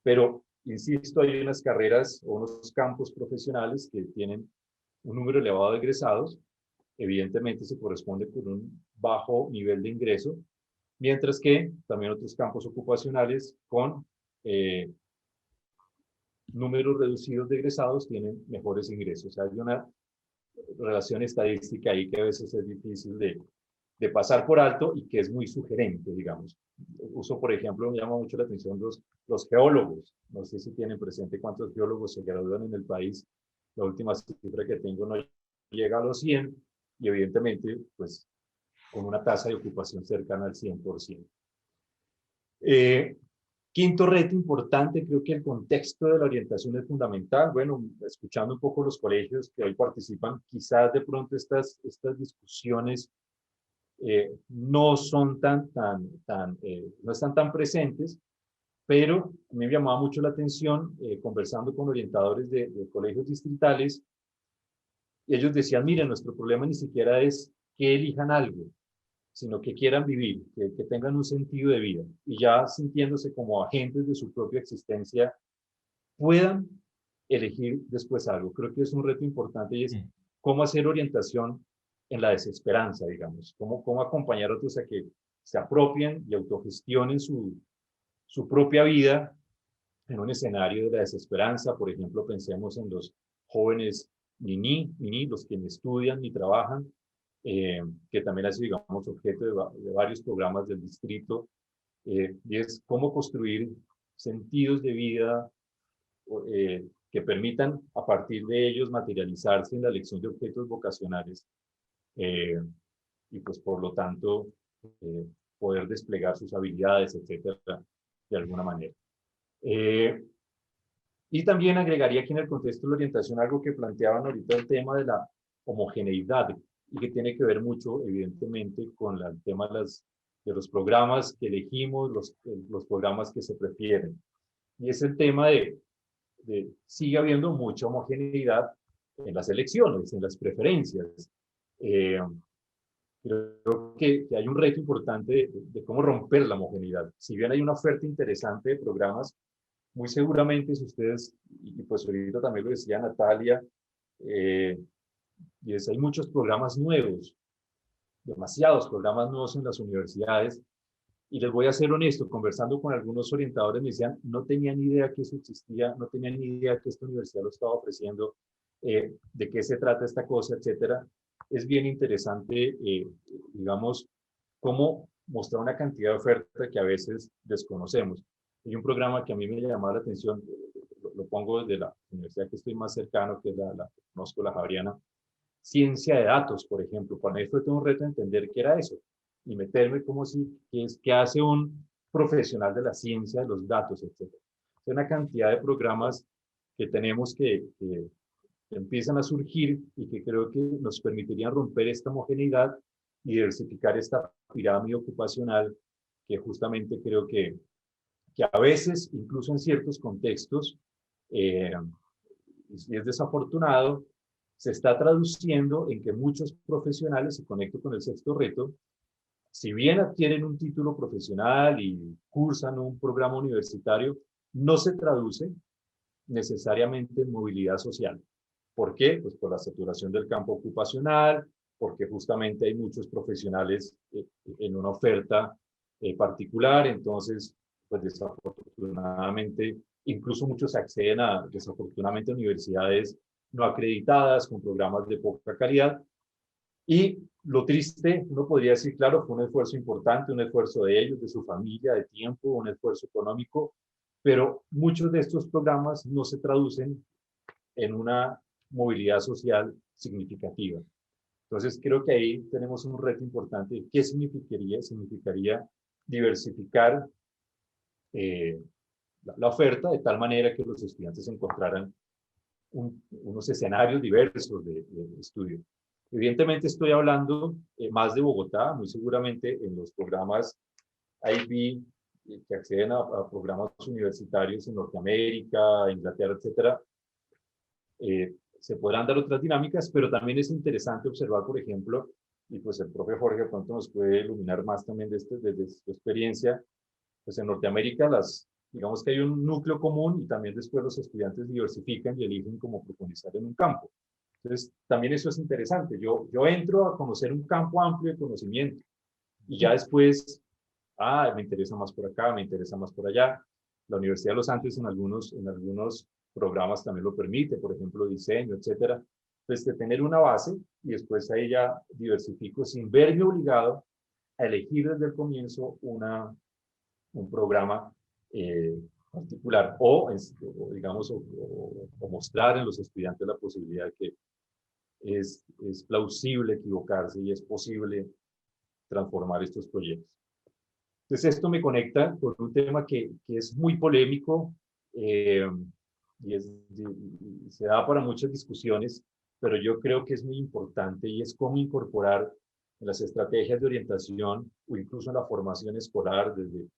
S2: Pero, insisto, hay unas carreras o unos campos profesionales que tienen un número elevado de egresados, evidentemente se corresponde con un bajo nivel de ingreso, mientras que también otros campos ocupacionales con números reducidos de egresados tienen mejores ingresos. Hay una relación estadística ahí que a veces es difícil de pasar por alto y que es muy sugerente, digamos. Uso, por ejemplo, me llama mucho la atención los geólogos. No sé si tienen presente cuántos geólogos se gradúan en el país. La última cifra que tengo no llega a los 100 y evidentemente, pues, con una tasa de ocupación cercana al 100%. Quinto reto importante, creo que el contexto de la orientación es fundamental. Bueno, escuchando un poco los colegios que hoy participan, quizás de pronto estas discusiones no son no están tan presentes, pero a mí me llamaba mucho la atención conversando con orientadores de colegios distritales. Ellos decían, miren, nuestro problema ni siquiera es que elijan algo, sino que quieran vivir, que tengan un sentido de vida y ya sintiéndose como agentes de su propia existencia, puedan elegir después algo. Creo que es un reto importante y es cómo hacer orientación en la desesperanza, digamos, cómo acompañar a otros a que se apropien y autogestionen su propia vida en un escenario de la desesperanza. Por ejemplo, pensemos en los jóvenes niní, los que ni estudian ni trabajan, que también ha sido, digamos, objeto de varios programas del distrito, y es cómo construir sentidos de vida que permitan a partir de ellos materializarse en la elección de objetos vocacionales y pues por lo tanto poder desplegar sus habilidades, etcétera, de alguna manera. Y también agregaría aquí en el contexto de la orientación algo que planteaban ahorita, el tema de la homogeneidad, y que tiene que ver mucho, evidentemente, con el tema de los programas que elegimos, los programas que se prefieren. Y es el tema de sigue habiendo mucha homogeneidad en las elecciones, en las preferencias. Creo que hay un reto importante de cómo romper la homogeneidad. Si bien hay una oferta interesante de programas, muy seguramente si ustedes, y pues ahorita también lo decía Natalia, y hay muchos programas nuevos, demasiados programas nuevos en las universidades, y les voy a ser honesto, conversando con algunos orientadores me decían, no tenían ni idea que eso existía, no tenían ni idea que esta universidad lo estaba ofreciendo, de qué se trata esta cosa, etcétera. Es bien interesante, digamos, cómo mostrar una cantidad de oferta que a veces desconocemos. Hay un programa que a mí me llamaba la atención, lo pongo desde la universidad que estoy más cercano, que es la conozco, la Javeriana, ciencia de datos, por ejemplo. Para mí fue todo un reto entender qué era eso y meterme como si, qué hace un profesional de la ciencia de los datos, etc. Hay una cantidad de programas que tenemos que empiezan a surgir y que creo que nos permitirían romper esta homogeneidad y diversificar esta pirámide ocupacional que justamente creo que a veces, incluso en ciertos contextos, y es desafortunado, se está traduciendo en que muchos profesionales, y conecto con el sexto reto, si bien adquieren un título profesional y cursan un programa universitario, no se traduce necesariamente en movilidad social. ¿Por qué? Pues por la saturación del campo ocupacional, porque justamente hay muchos profesionales en una oferta particular, entonces, pues desafortunadamente, incluso muchos acceden desafortunadamente a universidades no acreditadas, con programas de poca calidad. Y lo triste, uno podría decir, claro, fue un esfuerzo importante, un esfuerzo de ellos, de su familia, de tiempo, un esfuerzo económico, pero muchos de estos programas no se traducen en una movilidad social significativa. Entonces, creo que ahí tenemos un reto importante. ¿Qué significaría? Significaría diversificar la oferta de tal manera que los estudiantes encontraran unos escenarios diversos de estudio. Evidentemente estoy hablando más de Bogotá, muy seguramente en los programas IB que acceden a programas universitarios en Norteamérica, Inglaterra, etcétera, se podrán dar otras dinámicas, pero también es interesante observar, por ejemplo, y pues el profe Jorge pronto nos puede iluminar más también desde su experiencia, pues en Norteamérica digamos que hay un núcleo común y también después los estudiantes diversifican y eligen cómo profundizar en un campo. Entonces, también eso es interesante. Yo entro a conocer un campo amplio de conocimiento y ya después, me interesa más por acá, me interesa más por allá. La Universidad de los Andes en algunos programas también lo permite, por ejemplo, diseño, etcétera. Entonces, de tener una base y después ahí ya diversifico sin verme obligado a elegir desde el comienzo un programa particular o digamos, o mostrar en los estudiantes la posibilidad de que es plausible equivocarse y es posible transformar estos proyectos. Entonces esto me conecta con un tema que es muy polémico y se da para muchas discusiones, pero yo creo que es muy importante y es cómo incorporar en las estrategias de orientación o incluso en la formación escolar desde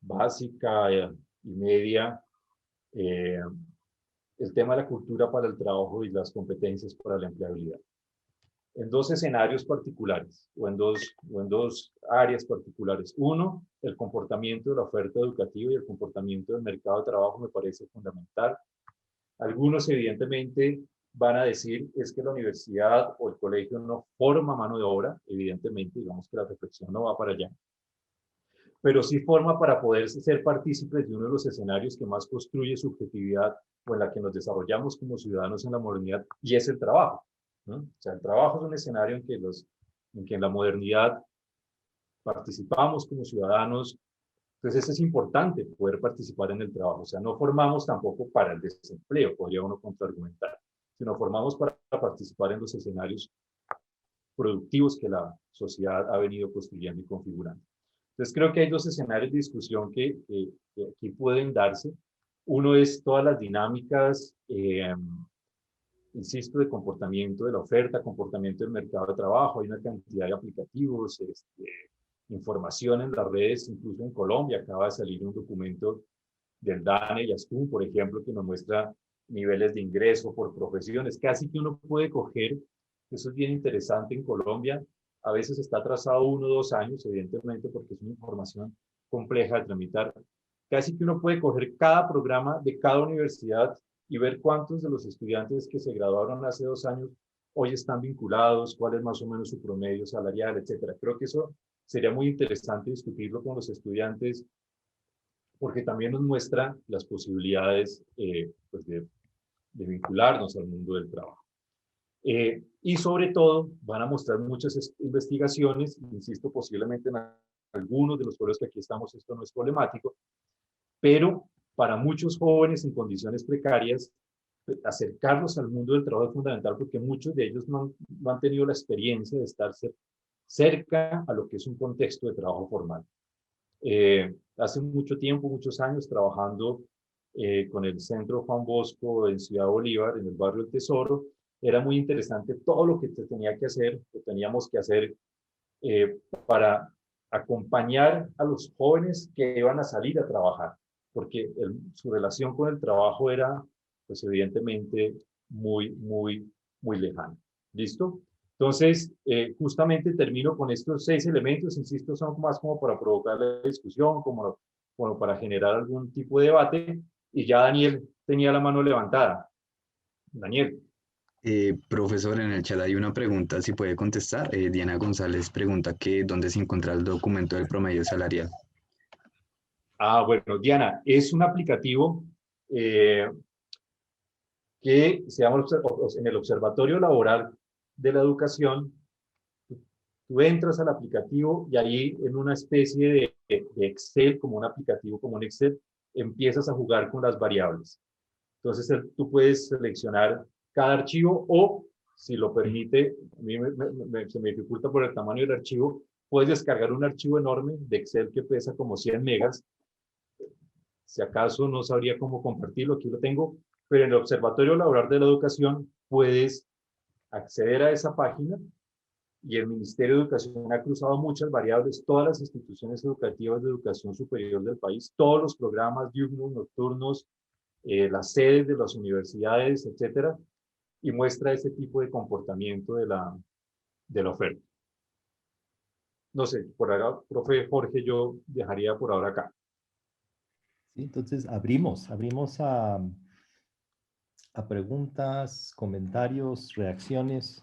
S2: básica y media, el tema de la cultura para el trabajo y las competencias para la empleabilidad. En dos escenarios particulares o en dos áreas particulares. Uno, el comportamiento de la oferta educativa y el comportamiento del mercado de trabajo me parece fundamental. Algunos evidentemente van a decir es que la universidad o el colegio no forma mano de obra, evidentemente, digamos que la reflexión no va para allá, pero sí forma para poder ser partícipes de uno de los escenarios que más construye subjetividad o en la que nos desarrollamos como ciudadanos en la modernidad, y es el trabajo, ¿no? O sea, el trabajo es un escenario en que en la modernidad participamos como ciudadanos. Entonces eso es importante, poder participar en el trabajo. O sea, no formamos tampoco para el desempleo, podría uno contraargumentar, sino formamos para participar en los escenarios productivos que la sociedad ha venido construyendo y configurando. Entonces creo que hay dos escenarios de discusión que aquí pueden darse. Uno es todas las dinámicas, insisto, de comportamiento de la oferta, comportamiento del mercado de trabajo. Hay una cantidad de aplicativos, información en las redes, incluso en Colombia. Acaba de salir un documento del DANE y ASCUM, por ejemplo, que nos muestra niveles de ingreso por profesiones. Casi que uno puede coger, eso es bien interesante en Colombia, a veces está atrasado 1 o 2 años, evidentemente, porque es una información compleja de tramitar. Casi que uno puede coger cada programa de cada universidad y ver cuántos de los estudiantes que se graduaron hace 2 años hoy están vinculados, cuál es más o menos su promedio salarial, etcétera. Creo que eso sería muy interesante discutirlo con los estudiantes, porque también nos muestra las posibilidades pues de vincularnos al mundo del trabajo. Y sobre todo van a mostrar muchas investigaciones, insisto, posiblemente en algunos de los pueblos que aquí estamos esto no es problemático, pero para muchos jóvenes en condiciones precarias, acercarlos al mundo del trabajo es fundamental, porque muchos de ellos no han tenido la experiencia de estar cerca a lo que es un contexto de trabajo formal. Hace mucho tiempo, muchos años, trabajando con el Centro Juan Bosco en Ciudad Bolívar, en el barrio El Tesoro, era muy interesante todo lo que teníamos que hacer para acompañar a los jóvenes que iban a salir a trabajar, porque su relación con el trabajo era, pues evidentemente, muy lejana. ¿Listo? Entonces, justamente termino con estos 6 elementos, insisto, son más como para provocar la discusión, como para generar algún tipo de debate, y ya Daniel tenía la mano levantada. Daniel.
S17: Profesor, en el chat hay una pregunta, si puede contestar. Diana González pregunta que dónde se encuentra el documento del promedio salarial.
S2: Bueno, Diana, es un aplicativo que se llama en el Observatorio Laboral de la Educación. Tú entras al aplicativo y ahí en una especie de Excel, como un aplicativo como un Excel, empiezas a jugar con las variables. Entonces tú puedes seleccionar cada archivo o, si lo permite, a mí se me dificulta por el tamaño del archivo, puedes descargar un archivo enorme de Excel que pesa como 100 megas. Si acaso no sabría cómo compartirlo, aquí lo tengo, pero en el Observatorio Laboral de la Educación puedes acceder a esa página y el Ministerio de Educación ha cruzado muchas variables, todas las instituciones educativas de educación superior del país, todos los programas diurnos, nocturnos, las sedes de las universidades, etcétera, y muestra ese tipo de comportamiento de la oferta. No sé, por ahora, profe Jorge, yo dejaría por ahora acá.
S1: Sí, entonces abrimos a preguntas, comentarios, reacciones.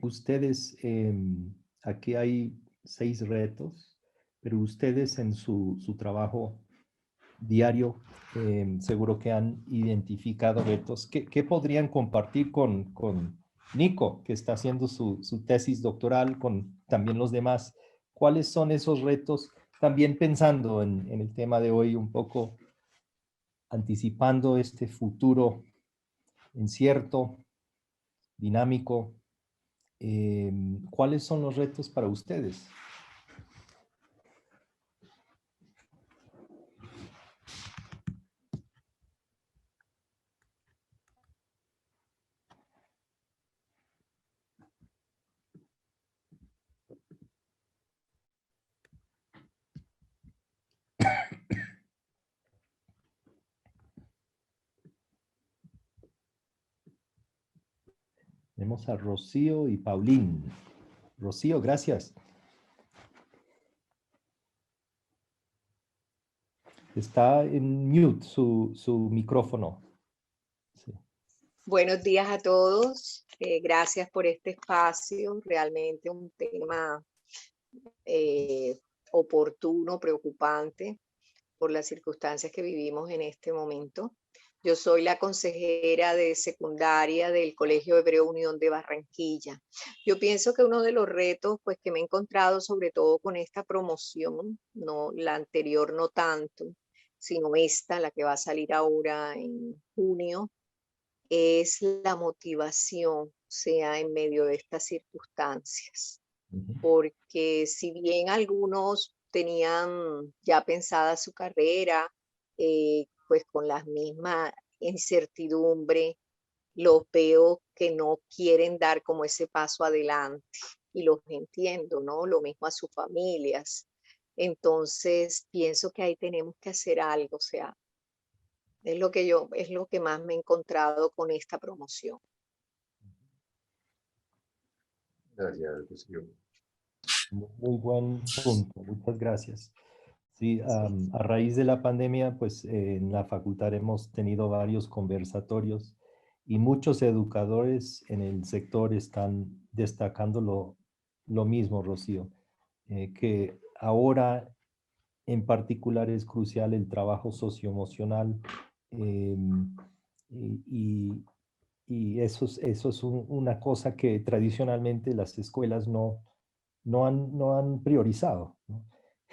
S1: Ustedes, aquí hay 6 retos, pero ustedes en su trabajo diario seguro que han identificado retos. ¿Qué podrían compartir con Nico, que está haciendo su tesis doctoral, con también los demás? ¿Cuáles son esos retos? También pensando en el tema de hoy, un poco anticipando este futuro incierto, dinámico. ¿Cuáles son los retos para ustedes? Tenemos a Rocío y Paulín. Rocío, gracias. Está en mute su micrófono. Sí.
S8: Buenos días a todos. Gracias por este espacio. Realmente un tema oportuno, preocupante por las circunstancias que vivimos en este momento. Yo soy la consejera de secundaria del Colegio Hebreo Unión de Barranquilla. Yo pienso que uno de los retos pues, que me he encontrado, sobre todo con esta promoción, no, la anterior no tanto, sino esta, la que va a salir ahora en junio, es la motivación, o sea, en medio de estas circunstancias. Porque si bien algunos tenían ya pensada su carrera, pues con la misma incertidumbre, los veo que no quieren dar como ese paso adelante y los entiendo, ¿no? Lo mismo a sus familias. Entonces pienso que ahí tenemos que hacer algo, o sea, es lo que más me he encontrado con esta promoción.
S2: Gracias, Rocío.
S1: Muy buen punto, muchas gracias. Sí, a raíz de la pandemia, pues en la facultad hemos tenido varios conversatorios y muchos educadores en el sector están destacando lo mismo, Rocío, que ahora en particular es crucial el trabajo socioemocional y eso es una cosa que tradicionalmente las escuelas no han priorizado, ¿no?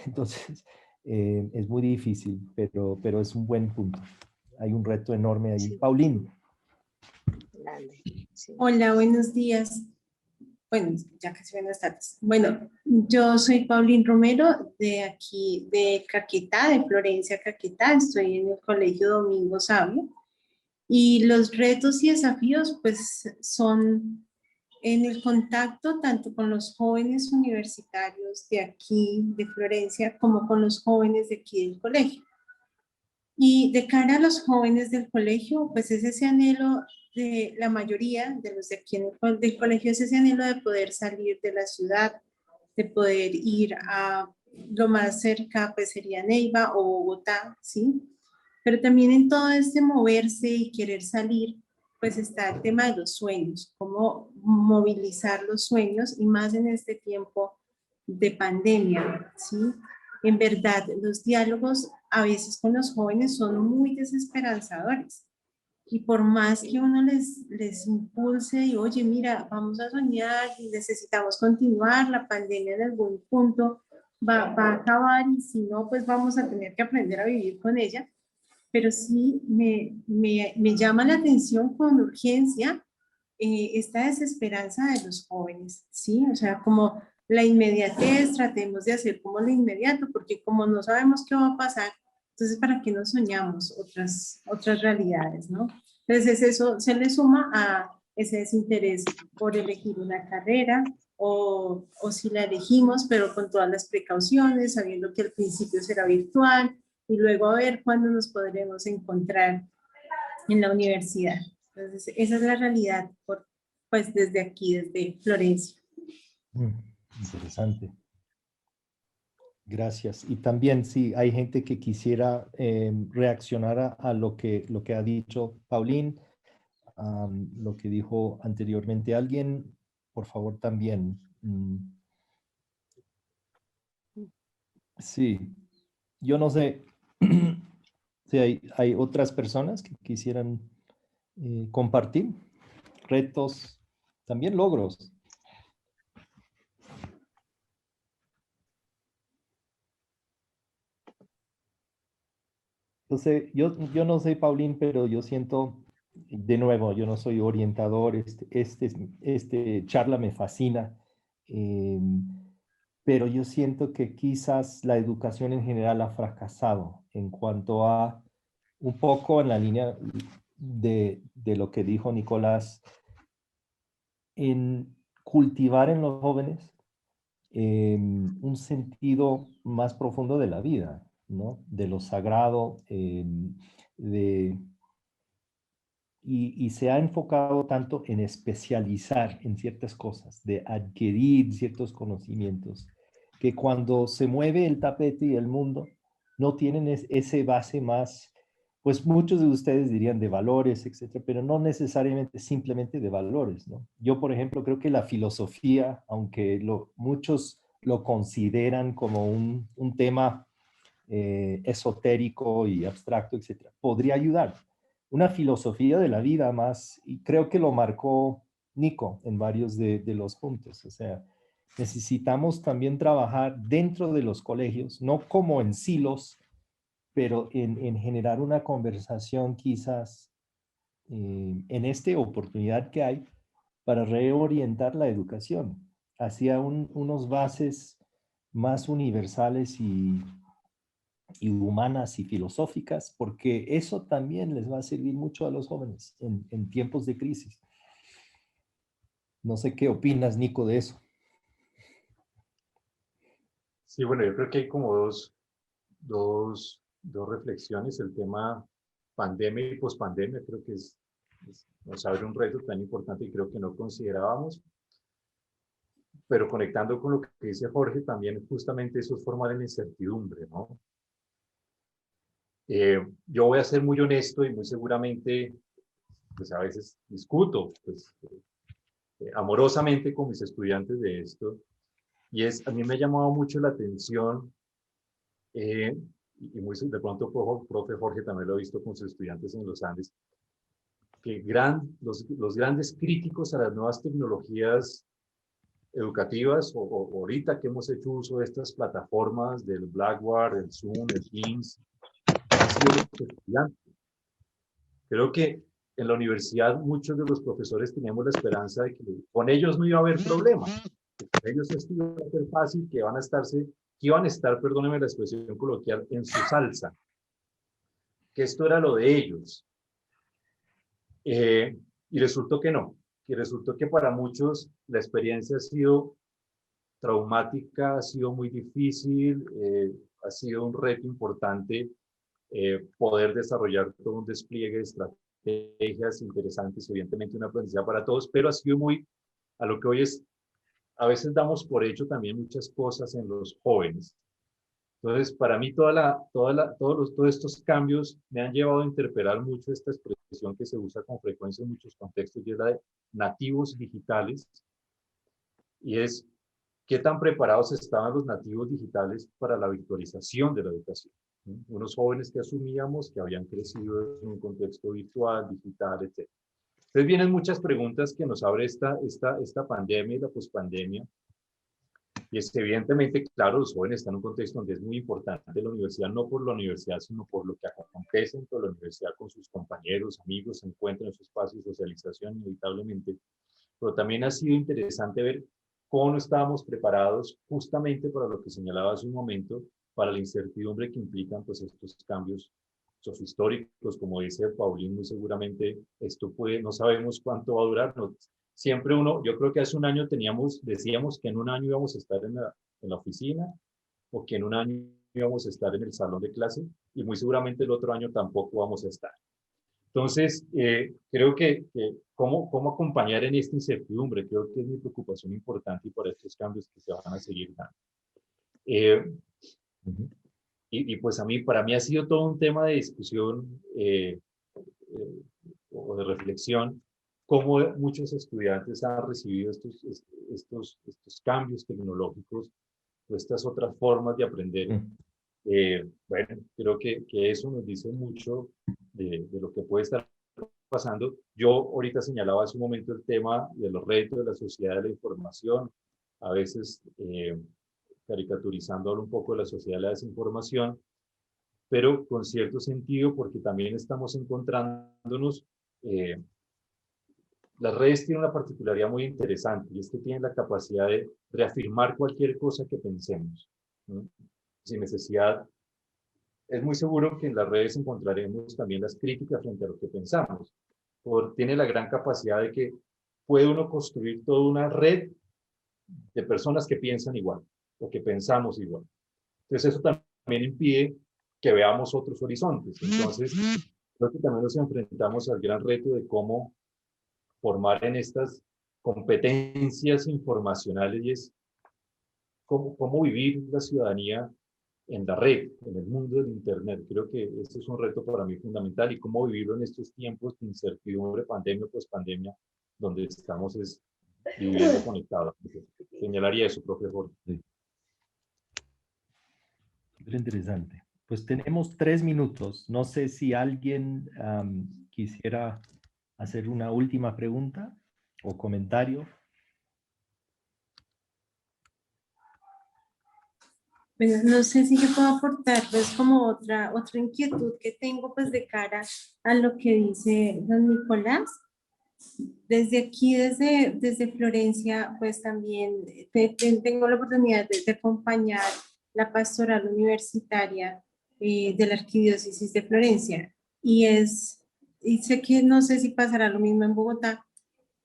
S1: Entonces, es muy difícil, pero es un buen punto. Hay un reto enorme ahí. Sí. Paulín.
S9: Sí. Hola, buenos días. Bueno, ya casi buenas tardes. Bueno, yo soy Paulín Romero de aquí, de Caquetá, de Florencia, Caquetá. Estoy en el Colegio Domingo Sabio. Y los retos y desafíos, pues, son en el contacto tanto con los jóvenes universitarios de aquí, de Florencia, como con los jóvenes de aquí del colegio. Y de cara a los jóvenes del colegio, pues es ese anhelo de la mayoría de los de aquí del colegio, es ese anhelo de poder salir de la ciudad, de poder ir a lo más cerca, pues sería Neiva o Bogotá, ¿sí? Pero también en todo este moverse y querer salir, pues está el tema de los sueños, cómo movilizar los sueños y más en este tiempo de pandemia, ¿sí? En verdad, los diálogos a veces con los jóvenes son muy desesperanzadores y por más que uno les impulse y oye, mira, vamos a soñar, necesitamos continuar, la pandemia en algún punto va a acabar y si no, pues vamos a tener que aprender a vivir con ella. Pero sí me llama la atención con urgencia esta desesperanza de los jóvenes, ¿sí? O sea, como la inmediatez, tratemos de hacer como lo inmediato, porque como no sabemos qué va a pasar, entonces ¿para qué nos soñamos otras realidades, no? Entonces eso se le suma a ese desinterés por elegir una carrera, o si la elegimos, pero con todas las precauciones, sabiendo que al principio será virtual y luego a ver cuándo nos podremos encontrar en la universidad. Entonces, esa es la realidad, pues desde aquí, desde Florencia.
S1: Interesante. Gracias. Y también, si hay gente que quisiera reaccionar a lo que ha dicho Pauline, lo que dijo anteriormente alguien, por favor también. Sí, yo no sé si hay otras personas que quisieran compartir retos, también logros. Entonces, yo no sé, Pauline, pero yo siento, de nuevo, yo no soy orientador, este charla me fascina, pero yo siento que quizás la educación en general ha fracasado en cuanto a, un poco en la línea de lo que dijo Nicolás, en cultivar en los jóvenes un sentido más profundo de la vida, ¿no? De lo sagrado, y se ha enfocado tanto en especializar en ciertas cosas, de adquirir ciertos conocimientos, que cuando se mueve el tapete y el mundo, no tienen ese base más, pues muchos de ustedes dirían de valores, etcétera, pero no necesariamente simplemente de valores, ¿no? Yo, por ejemplo, creo que la filosofía, aunque muchos lo consideran como un tema esotérico y abstracto, etcétera, podría ayudar. Una filosofía de la vida más, y creo que lo marcó Nico en varios de los puntos. O sea, necesitamos también trabajar dentro de los colegios, no como en silos, pero en generar una conversación quizás en esta oportunidad que hay para reorientar la educación hacia unos bases más universales y humanas y filosóficas, porque eso también les va a servir mucho a los jóvenes en tiempos de crisis. No sé qué opinas, Nico, de eso.
S2: Sí, bueno, yo creo que hay como dos reflexiones. El tema pandemia y pospandemia creo que nos abre un reto tan importante y creo que no considerábamos. Pero conectando con lo que dice Jorge, también justamente eso es formar en incertidumbre, ¿no? Yo voy a ser muy honesto y muy seguramente, pues a veces discuto, pues, amorosamente con mis estudiantes de esto, y a mí me ha llamado mucho la atención, y de pronto profe Jorge también lo ha visto con sus estudiantes en los Andes, que los grandes críticos a las nuevas tecnologías educativas, o ahorita que hemos hecho uso de estas plataformas del Blackboard, el Zoom, el Teams, han sido los estudiantes. Creo que en la universidad muchos de los profesores teníamos la esperanza de que con ellos no iba a haber problema, que con ellos esto iba a ser fácil, que iban a estar, perdónenme la expresión coloquial, en su salsa, que esto era lo de ellos. Y resultó que no, y resultó que para muchos la experiencia ha sido traumática, ha sido muy difícil, ha sido un reto importante poder desarrollar todo un despliegue de estrategias interesantes, evidentemente una aprendizaje para todos, pero ha sido a lo que hoy es, a veces damos por hecho también muchas cosas en los jóvenes. Entonces, para mí todos estos cambios me han llevado a interpelar mucho esta expresión que se usa con frecuencia en muchos contextos, y es la de nativos digitales, y es qué tan preparados estaban los nativos digitales para la virtualización de la educación. Unos jóvenes que asumíamos que habían crecido en un contexto virtual, digital, etc. Entonces vienen muchas preguntas que nos abre esta pandemia y la pospandemia. Y es que evidentemente, claro, los jóvenes están en un contexto donde es muy importante la universidad, no por la universidad, sino por lo que acontece dentro de la universidad con sus compañeros, amigos, se encuentran en su espacio de socialización inevitablemente. Pero también ha sido interesante ver cómo no estábamos preparados justamente para lo que señalaba hace un momento, para la incertidumbre que implican pues estos cambios sociohistóricos, como dice Pauline, muy seguramente esto no sabemos cuánto va a durar, siempre uno, yo creo que hace un año decíamos que en un año íbamos a estar en la oficina, o que en un año íbamos a estar en el salón de clase, y muy seguramente el otro año tampoco vamos a estar. Entonces, creo que cómo acompañar en esta incertidumbre, creo que es mi preocupación importante y por estos cambios que se van a seguir dando. Y pues para mí ha sido todo un tema de discusión o de reflexión, cómo muchos estudiantes han recibido estos cambios tecnológicos o estas otras formas de aprender. Bueno, creo que eso nos dice mucho de lo que puede estar pasando. Yo ahorita señalaba hace un momento el tema de los retos de la sociedad de la información, a veces caricaturizando un poco de la sociedad de la desinformación, pero con cierto sentido, porque también estamos encontrándonos, las redes tienen una particularidad muy interesante, y es que tienen la capacidad de reafirmar cualquier cosa que pensemos, ¿no? Sin necesidad. Es muy seguro que en las redes encontraremos también las críticas frente a lo que pensamos. Tiene la gran capacidad de que puede uno construir toda una red de personas que piensan igual, o que pensamos igual. Entonces eso también impide que veamos otros horizontes. Entonces, creo que también nos enfrentamos al gran reto de cómo formar en estas competencias informacionales, y es cómo vivir la ciudadanía en la red, en el mundo del Internet. Creo que este es un reto para mí fundamental, y cómo vivirlo en estos tiempos de incertidumbre, pandemia o pospandemia, donde estamos viviendo conectados. Señalaría eso, profesor.
S1: Sí. Súper interesante. Pues tenemos 3 minutos. No sé si alguien quisiera hacer una última pregunta o comentario.
S9: Bueno, no sé si yo puedo aportar, pues como otra inquietud que tengo pues de cara a lo que dice don Nicolás. Desde aquí, desde Florencia, pues también tengo la oportunidad de acompañar la pastoral universitaria de la Arquidiócesis de Florencia. Y sé que no sé si pasará lo mismo en Bogotá,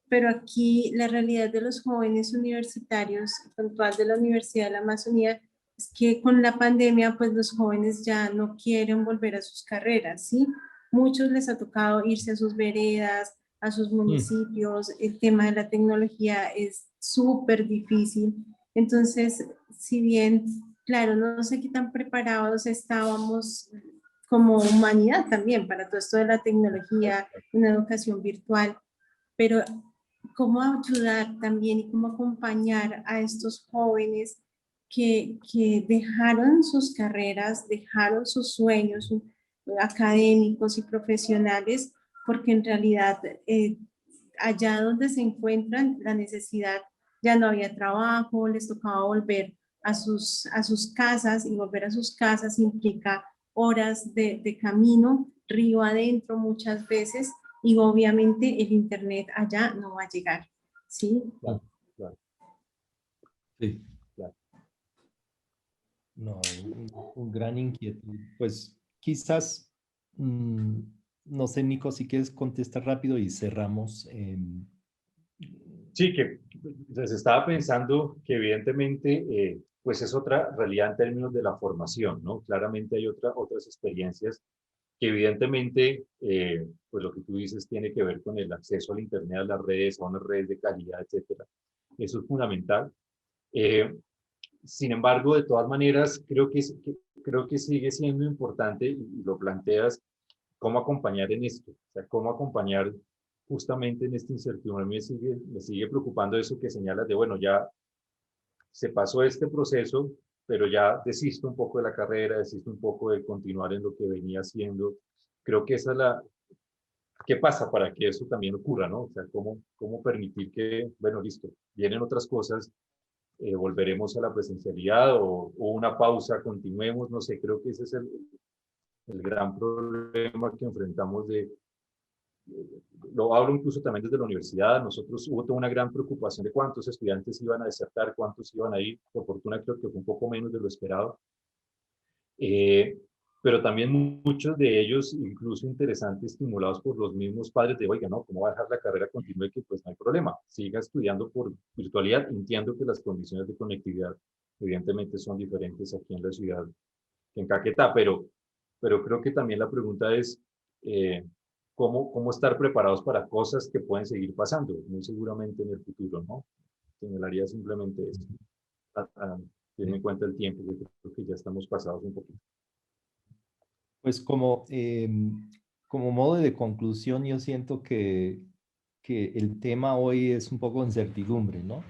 S9: pero aquí la realidad de los jóvenes universitarios, puntual de la Universidad de la Amazonía, es que con la pandemia, pues los jóvenes ya no quieren volver a sus carreras, ¿sí? Muchos les ha tocado irse a sus veredas, a sus municipios. El tema de la tecnología es súper difícil. Entonces, si bien, claro, no sé qué tan preparados estábamos como humanidad también para todo esto de la tecnología, una educación virtual, pero cómo ayudar también y cómo acompañar a estos jóvenes que dejaron sus carreras, dejaron sus sueños académicos y profesionales, porque en realidad allá donde se encuentran, la necesidad, ya no había trabajo, les tocaba volver a sus casas, y volver a sus casas implica horas de camino, río adentro muchas veces, y obviamente el internet allá no va a llegar, ¿sí?
S2: Claro, claro.
S1: Sí. Claro. No, un gran inquietud. Pues quizás, no sé, Nico, si quieres contestar rápido y cerramos.
S2: Sí, que se estaba pensando que evidentemente pues es otra realidad en términos de la formación, ¿no? Claramente hay otras experiencias que evidentemente, pues lo que tú dices tiene que ver con el acceso al Internet, a las redes, a unas redes de calidad, etcétera. Eso es fundamental. Sin embargo, de todas maneras, creo que sigue siendo importante, y lo planteas, cómo acompañar en esto, o sea, cómo acompañar justamente en esta incertidumbre. Me sigue preocupando eso que señalas de, bueno, ya se pasó este proceso, pero ya desisto un poco de la carrera, desisto un poco de continuar en lo que venía haciendo. Creo que esa es ¿qué pasa para que eso también ocurra, no? O sea, cómo permitir que, bueno, listo, vienen otras cosas, volveremos a la presencialidad o una pausa, continuemos, no sé, creo que ese es el gran problema que enfrentamos lo hablo incluso también desde la universidad. Nosotros hubo toda una gran preocupación de cuántos estudiantes iban a desertar, cuántos iban a ir. Por fortuna creo que fue un poco menos de lo esperado. pero también muchos de ellos, incluso interesantes, estimulados por los mismos padres de, oiga, no, ¿cómo va a dejar la carrera continua? Y que pues no hay problema, siga estudiando por virtualidad. Entiendo que las condiciones de conectividad evidentemente son diferentes aquí en la ciudad que en Caquetá, pero creo que también la pregunta es cómo estar preparados para cosas que pueden seguir pasando, muy seguramente en el futuro, ¿no? Señalaría simplemente eso. Tener en cuenta el tiempo, que creo que ya estamos pasados un poquito.
S1: Pues como modo de conclusión, yo siento que el tema hoy es un poco incertidumbre, ¿no?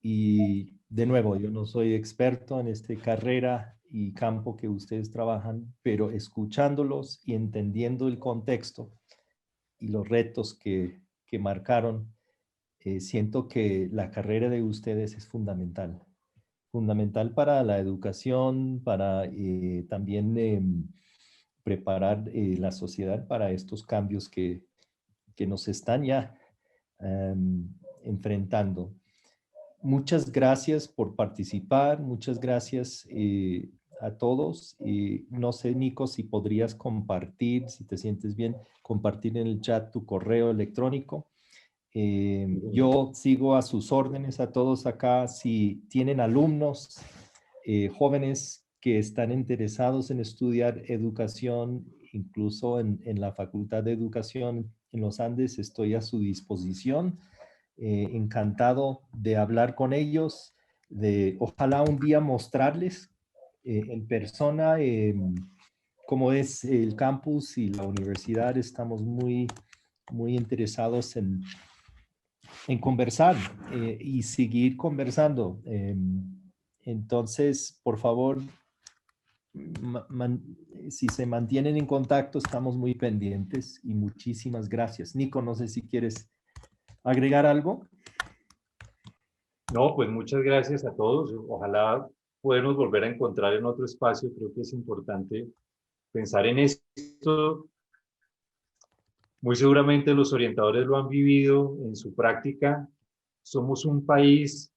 S1: Y de nuevo, yo no soy experto en esta carrera y campo que ustedes trabajan, pero escuchándolos y entendiendo el contexto y los retos que marcaron, siento que la carrera de ustedes es fundamental. Fundamental para la educación, para también preparar la sociedad para estos cambios que nos están ya enfrentando. Muchas gracias por participar, muchas gracias a todos. No sé, Nico, si podrías compartir, si te sientes bien, compartir en el chat tu correo electrónico. Yo sigo a sus órdenes a todos acá. Si tienen alumnos, jóvenes que están interesados en estudiar educación, incluso en la Facultad de Educación en los Andes, estoy a su disposición. Encantado de hablar con ellos, de ojalá un día mostrarles en persona cómo es el campus y la universidad. Estamos muy interesados en conversar y seguir conversando. Entonces, por favor, si se mantienen en contacto, estamos muy pendientes y muchísimas gracias. Nico, no sé si quieres agregar algo.
S2: No, pues muchas gracias a todos. Ojalá podamos volver a encontrar en otro espacio. Creo que es importante pensar en esto. Muy seguramente los orientadores lo han vivido en su práctica. Somos un país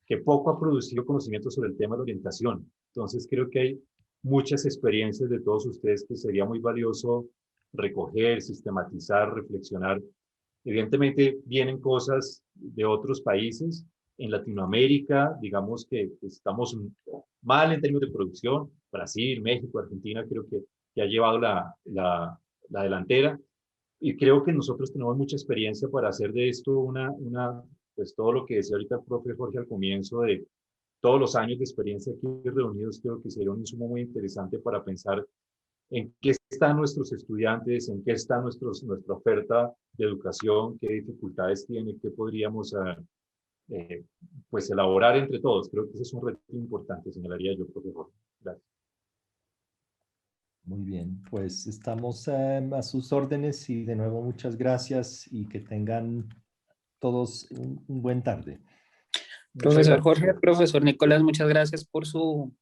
S2: que poco ha producido conocimiento sobre el tema de orientación. Entonces creo que hay muchas experiencias de todos ustedes que sería muy valioso recoger, sistematizar, reflexionar. Evidentemente vienen cosas de otros países. En Latinoamérica, digamos que estamos mal en términos de producción. Brasil, México, Argentina creo que ha llevado la delantera. Y creo que nosotros tenemos mucha experiencia para hacer de esto pues todo lo que decía ahorita el profe Jorge al comienzo, de todos los años de experiencia aquí reunidos, creo que sería un insumo muy interesante para pensar en qué están nuestros estudiantes, en qué está nuestra oferta de educación, qué dificultades tiene, qué podríamos pues elaborar entre todos. Creo que ese es un reto importante, señalaría yo, profe Jorge. Gracias.
S1: Muy bien, pues estamos a sus órdenes y de nuevo muchas gracias y que tengan todos un buen tarde.
S3: Profesor Jorge, profesor Nicolás, muchas gracias por su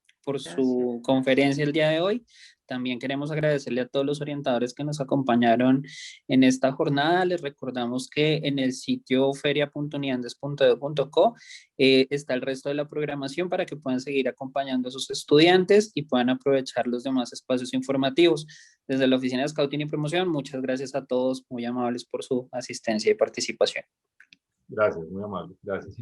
S3: conferencia el día de hoy. También queremos agradecerle a todos los orientadores que nos acompañaron en esta jornada. Les recordamos que en el sitio feria.uniandes.edu.co está el resto de la programación para que puedan seguir acompañando a sus estudiantes y puedan aprovechar los demás espacios informativos. Desde la Oficina de Scouting y Promoción, muchas gracias a todos, muy amables por su asistencia y participación.
S2: Gracias, muy amable. Gracias.